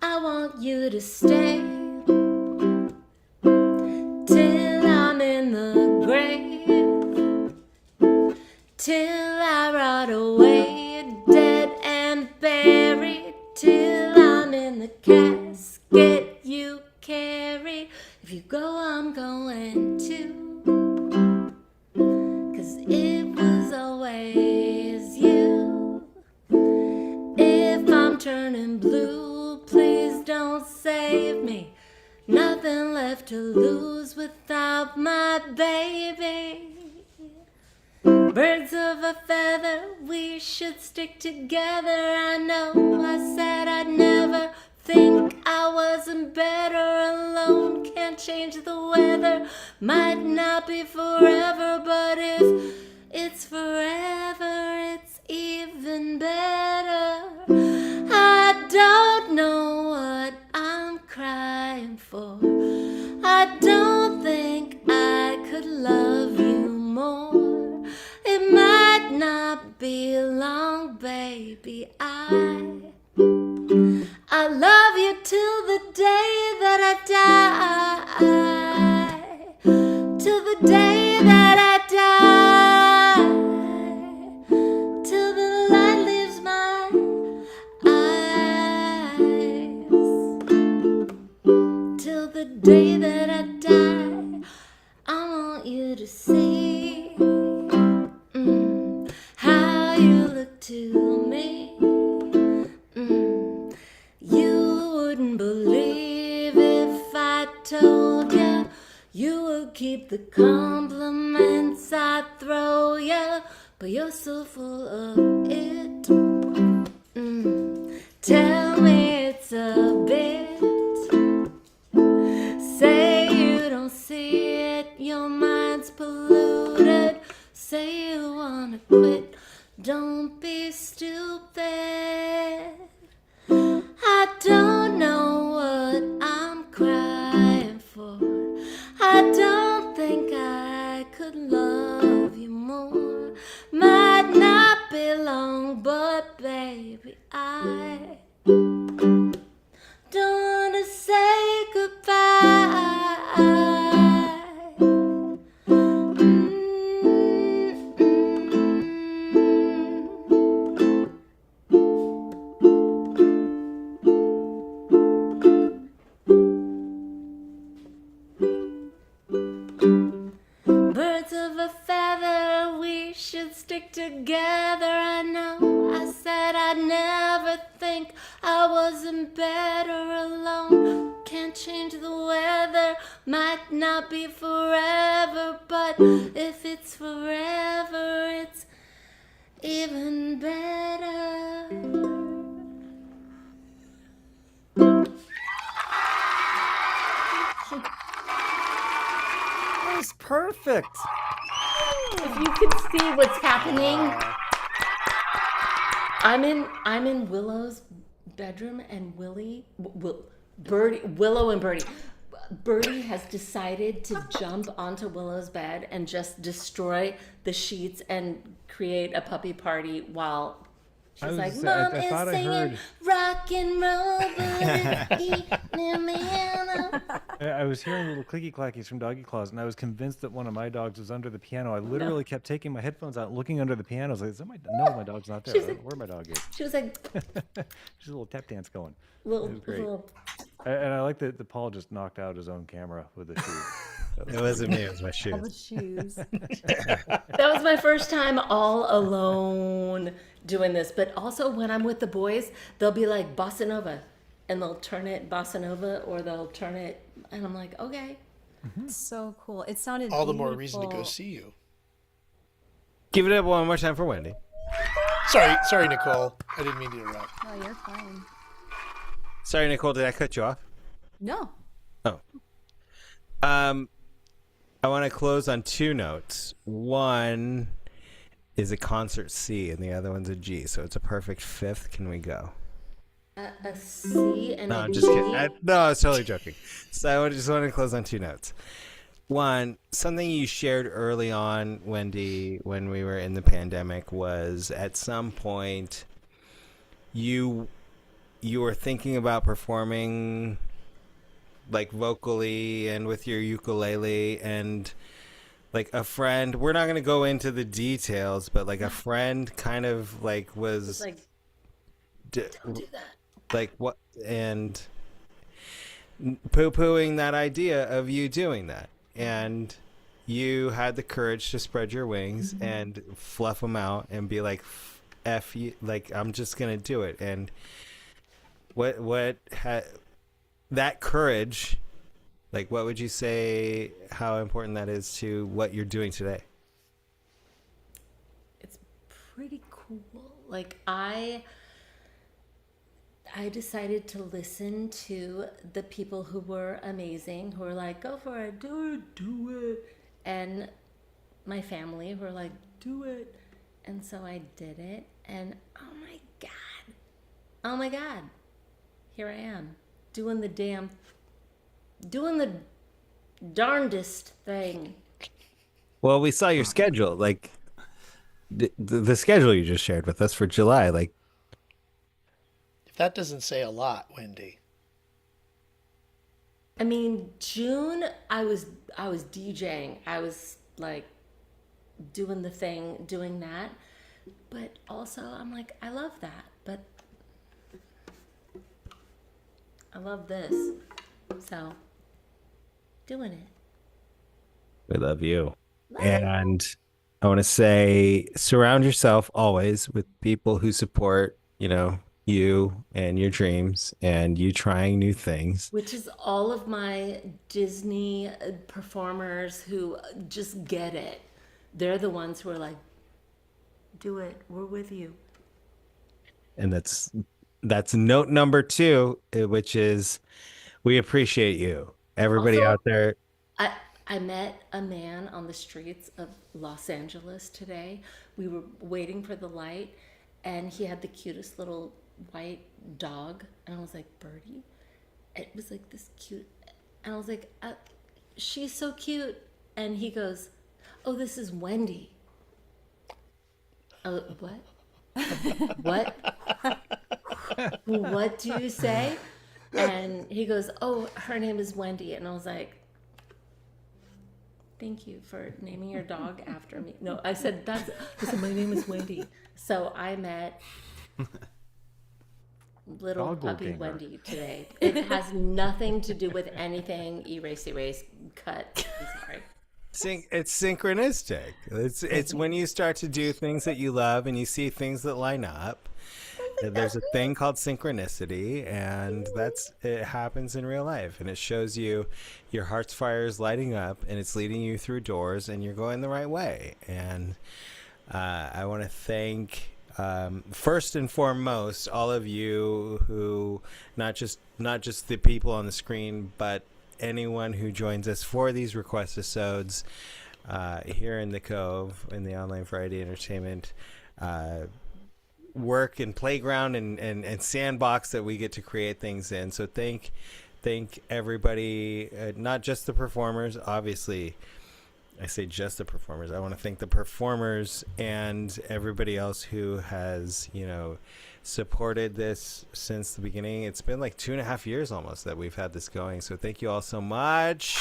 I want you to stay till I'm in the grave, till I rot away, dead and buried, till I'm in the casket you carry. If you go, I'm going too, 'cause it was always you. If I'm turning blue, please don't save me. Nothing left to lose without my baby. Birds of a feather, we should stick together. I know I said I'd never think I wasn't better alone. Can't change the weather, might not be forever, but if it's forever, it's even better. I don't know what I'm crying for. I don't think I could love you more. It might not be long, baby. I love you till the day that I die. Till the day that I die. Till the light leaves my eyes. Till the day that I die. I want you to see how you look to me. You wouldn't believe if I told you. You would keep the compliments I throw you, but you're so full of it. Tell me it's a bit. Say you don't see it, your mind's polluted. Say you wanna quit, don't be stupid. I don't know what I'm crying for. I don't think I could love you more. Might not be long, but baby, I don't wanna say goodbye. Birds of a feather, we should stick together. I know I said I'd never think I wasn't better alone. Can't change the weather, might not be forever, but if it's forever, it's even better. That was perfect. If you could see what's happening, I'm in Willow's bedroom, and Willow and Birdie. Birdie has decided to jump onto Willow's bed and just destroy the sheets and create a puppy party while she's like, Mom is singing rock and roll, I was hearing little clicky clackies from doggy claws, and I was convinced that one of my dogs was under the piano. I literally kept taking my headphones out, looking under the piano. I was like, no, my dog's not there. I don't know where my dog is. She was like, She's a little tap dance going. It little, was great. little. And I like that Paul just knocked out his own camera with a shoe. It wasn't me, it was my All the shoes. shoes. That was my first time all alone doing this. But also when I'm with the boys, they'll be like bossa nova, and they'll turn it bossa nova, or they'll turn it, and I'm like, okay. So cool. It sounded All the beautiful. more reason to go see you. Give it up one more time for Wendy. Sorry, Nicole. I didn't mean to interrupt. Oh, you're fine. Sorry, Nicole, did I cut you off? No. Oh. I want to close on two notes. One is a concert C, and the other one's a G, so it's a perfect fifth. Can we go? A C and No, a I'm just kidding. G. No, I was totally joking. So I just want to close on two notes. One, something you shared early on, Wendy, when we were in the pandemic, was at some point you were thinking about performing like vocally and with your ukulele, and like a friend, we're not going to go into the details, but like a friend kind of like was Like, don't do that. like what, and poo-pooing that idea of you doing that, and you had the courage to spread your wings and fluff them out and be like, F you, like I'm just gonna do it. And that courage, like what would you say, how important that is to what you're doing today? It's pretty cool. Like I decided to listen to the people who were amazing, who were like, go for it, do it. And my family who were like, do it. And so I did it. And oh my God, here I am doing the darndest thing. Well, we saw your schedule, like the schedule you just shared with us for July. Like, If that doesn't say a lot, Wendy. I mean, June, I was DJing. I was like doing the thing, doing that. But also, I'm like, I love that. But I love this. So, doing it. we love you. And I want to say, surround yourself always with people who support, you and your dreams and you trying new things. Which is all of my Disney performers who just get it. They're the ones who are like, do it. We're with you. And that's note number 2, which is we appreciate you. Everybody Also, out there. I met a man on the streets of Los Angeles today. We were waiting for the light, and he had the cutest little white dog. And I was like, Birdie? It was like this cute. And I was like, she's so cute. And he goes, oh, this is Wendy. What? What? What do you say? And he goes, oh, her name is Wendy. And I was like, thank you for naming your dog after me. No, I said, my name is Wendy. So I met little puppy Wendy today. It has nothing to do with anything erase, cut. I'm sorry. It's synchronistic. It's when you start to do things that you love and you see things that line up. There's a thing called synchronicity, and it happens in real life, and it shows you your heart's fire is lighting up, and it's leading you through doors, and you're going the right way. And I want to thank, first and foremost, all of you who, not just the people on the screen, but anyone who joins us for these request-isodes here in the Cove, in the Online Variety Entertainment work and playground and sandbox that we get to create things in. So thank everybody, not just the performers. Obviously, I say just the performers. I want to thank the performers and everybody else who has, supported this since the beginning. It's been like 2.5 years almost that we've had this going. So thank you all so much.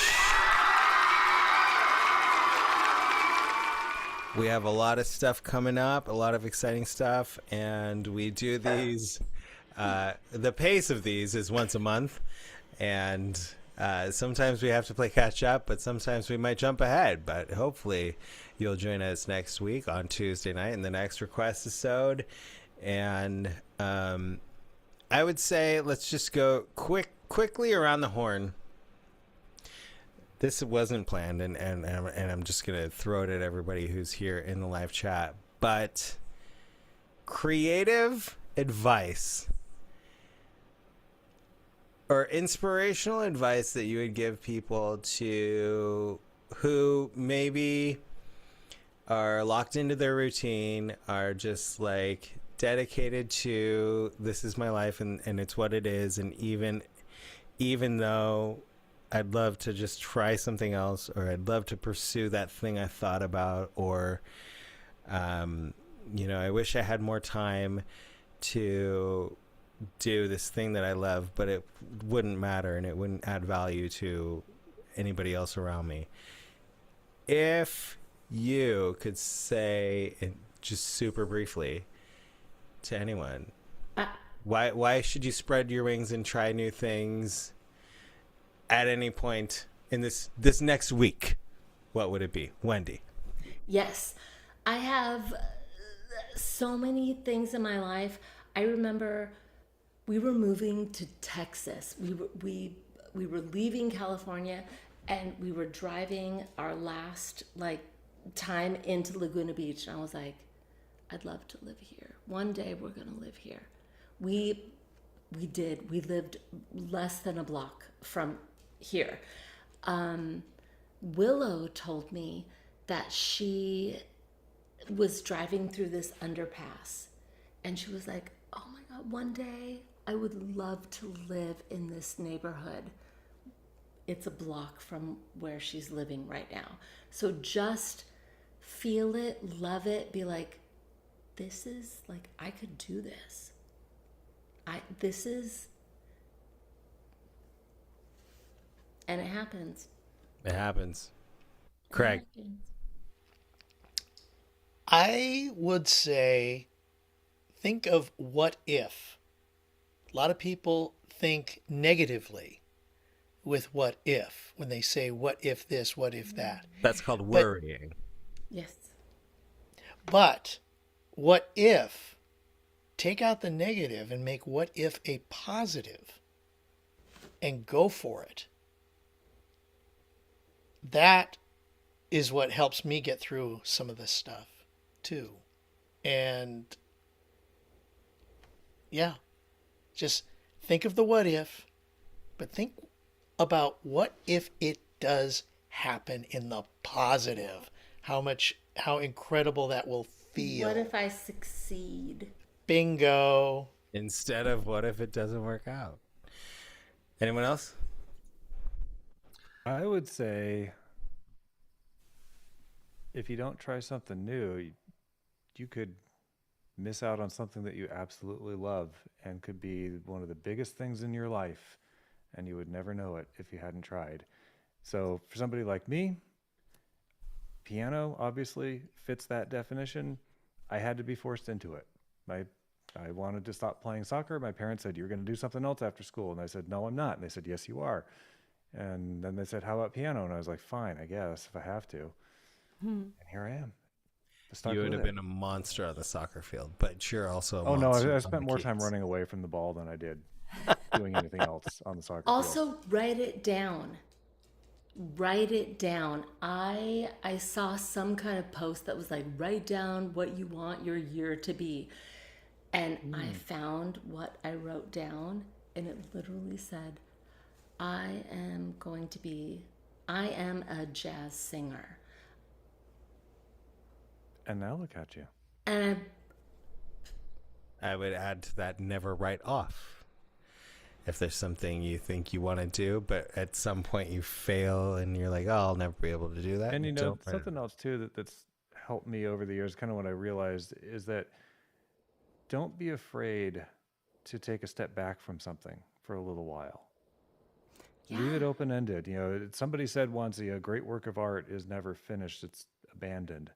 We have a lot of stuff coming up, a lot of exciting stuff, and we do these. The pace of these is once a month, and sometimes we have to play catch up, but sometimes we might jump ahead. But hopefully, you'll join us next week on Tuesday night in the next request-isode. And I would say let's just go quickly around the horn. This wasn't planned, and I'm just going to throw it at everybody who's here in the live chat. But creative advice or inspirational advice that you would give people to who maybe are locked into their routine, are just like dedicated to this is my life and it's what it is, and even though I'd love to just try something else, or I'd love to pursue that thing I thought about, or I wish I had more time to do this thing that I love, but it wouldn't matter and it wouldn't add value to anybody else around me. If you could say, just super briefly, to anyone, why should you spread your wings and try new things at any point in this next week? What would it be, Wendy? Yes, I have so many things in my life. I remember we were moving to Texas. We were leaving California, and we were driving our last time into Laguna Beach, and I was like, I'd love to live here. One day we're gonna live here. We did. We lived less than a block from here. Willow told me that she was driving through this underpass, and she was like, oh my God, one day I would love to live in this neighborhood. It's a block from where she's living right now. So just feel it, love it, be like, this is like, I could do this. And it happens. It happens. Craig. It happens. I would say, think of what if. A lot of people think negatively with what if, when they say, what if this, what if that. That's called worrying. Yes. But what if, take out the negative and make what if a positive and go for it. That is what helps me get through some of this stuff too. And yeah, just think of the what if, but think about what if it does happen in the positive. How incredible that will feel. What if I succeed? Bingo. Instead of what if it doesn't work out. Anyone else? I would say if you don't try something new, you could miss out on something that you absolutely love and could be one of the biggest things in your life, and you would never know it if you hadn't tried. So for somebody like me, piano obviously fits that definition. I had to be forced into it. I wanted to stop playing soccer. My parents said, you're going to do something else after school. And I said, no, I'm not. And they said, yes, you are. And then they said, how about piano? And I was like, fine, I guess, if I have to. And here I am. You would have been a monster on the soccer field, but you're also a Oh, no, monster I on spent the more keys. time running away from the ball than I did doing anything else on the soccer field. Also, write it down. Write it down. I saw some kind of post that was like, write down what you want your year to be. And I found what I wrote down, and it literally said, I am a jazz singer. And now look at you. And I would add to that, never write off. If there's something you think you want to do, but at some point you fail and you're like, oh, I'll never be able to do that. And you know, don't write it. something else too that's helped me over the years, kind of what I realized is that don't be afraid to take a step back from something for a little while. Leave it open-ended. You know, somebody said once, a great work of art is never finished, it's abandoned.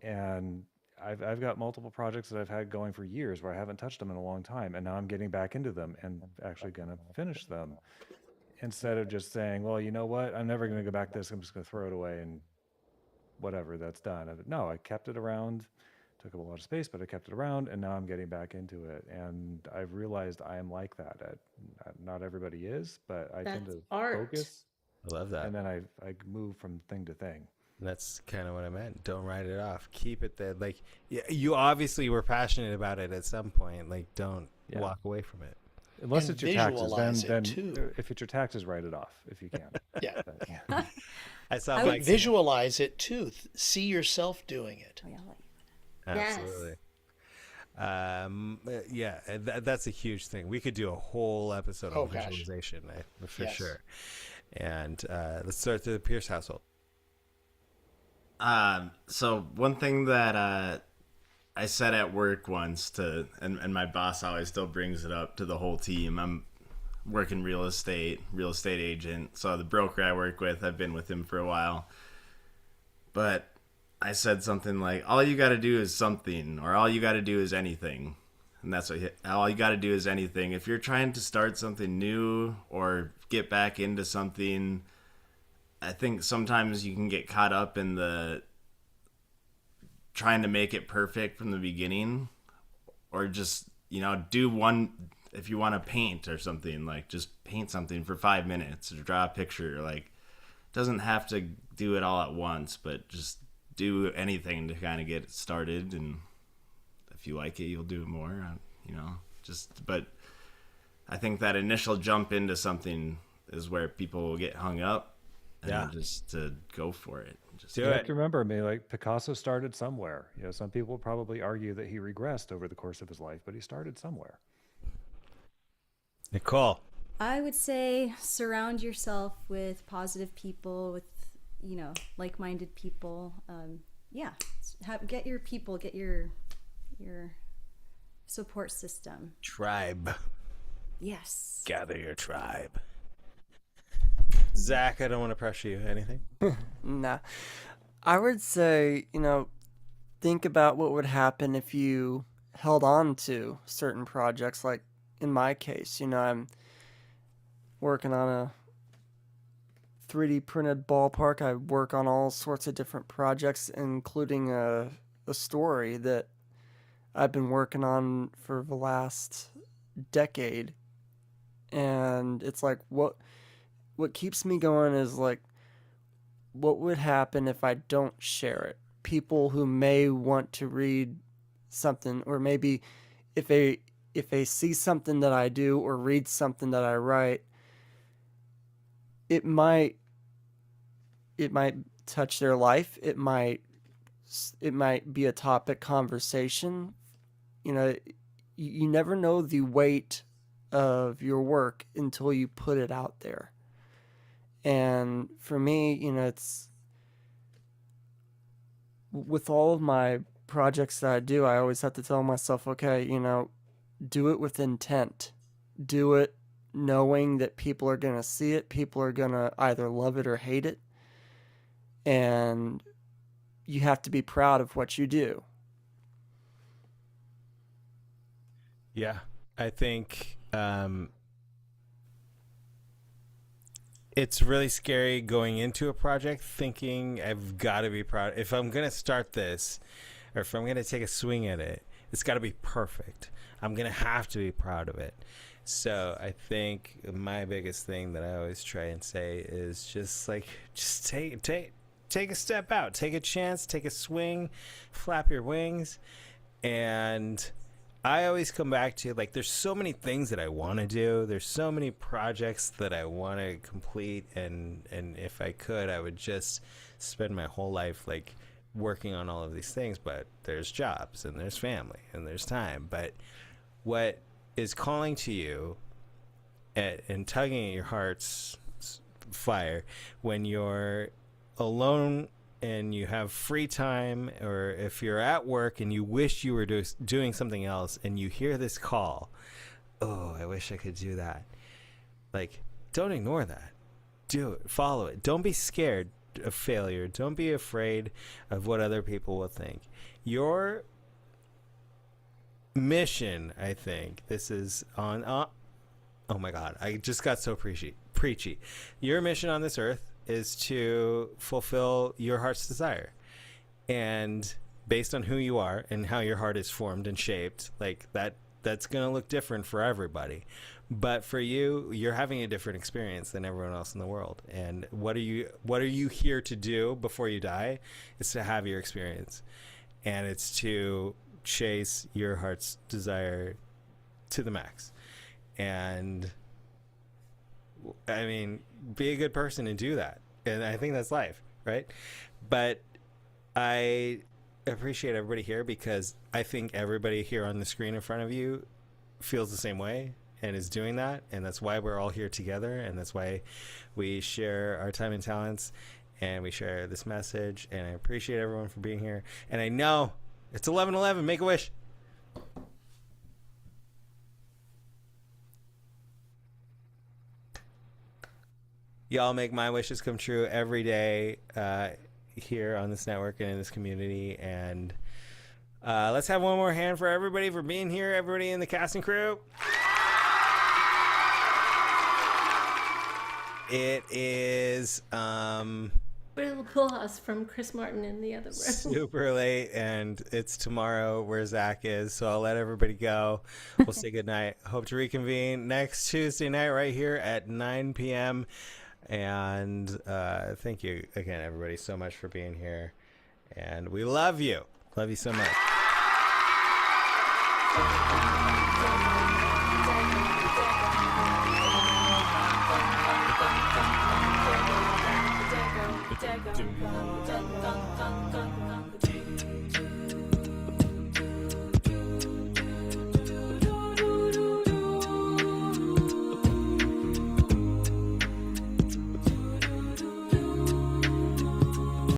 And I've got multiple projects that I've had going for years where I haven't touched them in a long time, and now I'm getting back into them and actually going to finish them. Instead of just saying, well, you know what, I'm never going to go back to this, I'm just going to throw it away and whatever, that's done. No, I kept it around, took up a lot of space, but I kept it around, and now I'm getting back into it. And I've realized I am like that. Not everybody is, but I tend to focus. I love that. And then I move from thing to thing. That's kind of what I meant. Don't write it off. Keep it there. You obviously were passionate about it at some point. Don't walk away from it. Unless And it's your taxes, visualize then it, too. if it's your taxes, write it off if you can. Yeah. But, yeah. I saw I But would Mike. visualize it too. See yourself doing it. Oh, yeah, I'll let you. Absolutely. Yeah, that's a huge thing. We could do a whole episode on gosh. visualization for Yes. sure. And let's start to the Pierce household. So one thing that I said at work once and my boss always still brings it up to the whole team. I'm working real estate agent. So the broker I work with, I've been with him for a while. But I said something like, all you got to do is something, or all you got to do is anything. And that's all you got to do is anything. If you're trying to start something new or get back into something, I think sometimes you can get caught up in the trying to make it perfect from the beginning, or just, do one. If you want to paint or something, like just paint something for 5 minutes or draw a picture. Like, doesn't have to do it all at once, but just do anything to kind of get it started. And if you like it, you'll do it more, but I think that initial jump into something is where people will get hung up, and just to go for it. Just You have to remember, like Picasso started somewhere. Some people probably argue that he regressed over the course of his life, but he started somewhere. Nicole. I would say surround yourself with positive people, with like-minded people. Get your people, get your support system. Tribe. Yes. Gather your tribe. Zach, I don't want to pressure you. Anything? Nah. I would say, think about what would happen if you held on to certain projects. Like in my case, I'm working on a 3D printed ballpark. I work on all sorts of different projects, including a story that I've been working on for the last decade. And it's like, what keeps me going is like, what would happen if I don't share it? People who may want to read something, or maybe if they see something that I do or read something that I write, it might touch their life. It might be a topic conversation. You never know the weight of your work until you put it out there. And for me, it's with all of my projects that I do, I always have to tell myself, okay, do it with intent. Do it knowing that people are going to see it. People are going to either love it or hate it. And you have to be proud of what you do. Yeah, I think it's really scary going into a project thinking I've got to be proud. If I'm going to start this, or if I'm going to take a swing at it, it's got to be perfect. I'm going to have to be proud of it. So I think my biggest thing that I always try and say is just take a step out, take a chance, take a swing, flap your wings. And I always come back to, like, there's so many things that I want to do. There's so many projects that I want to complete. And if I could, I would just spend my whole life, like, working on all of these things. But there's jobs and there's family and there's time. But what is calling to you and tugging at your heart's fire when you're alone and you have free time, or if you're at work and you wish you were doing something else and you hear this call, oh, I wish I could do that. Like, don't ignore that. Do it. Follow it. Don't be scared of failure. Don't be afraid of what other people will think. Your mission, I think, this is on... oh my God, I just got so preachy. Your mission on this earth is to fulfill your heart's desire. And based on who you are and how your heart is formed and shaped, like that's going to look different for everybody. But for you, you're having a different experience than everyone else in the world. And what are you here to do before you die? It's to have your experience. And it's to chase your heart's desire to the max. And I mean, be a good person and do that. And I think that's life, right? But I appreciate everybody here because I think everybody here on the screen in front of you feels the same way and is doing that. And that's why we're all here together. And that's why we share our time and talents and we share this message. And I appreciate everyone for being here. And I know it's 11/11. Make a wish. Y'all make my wishes come true every day here on this network and in this community. And let's have one more hand for everybody for being here, everybody in the casting crew. It is Real applause from Chris Martin in the other room. super late, and it's tomorrow where Zach is, so I'll let everybody go. We'll say goodnight. Hope to reconvene next Tuesday night right here at 9 p.m. And thank you again, everybody, so much for being here. And we love you. Love you so much.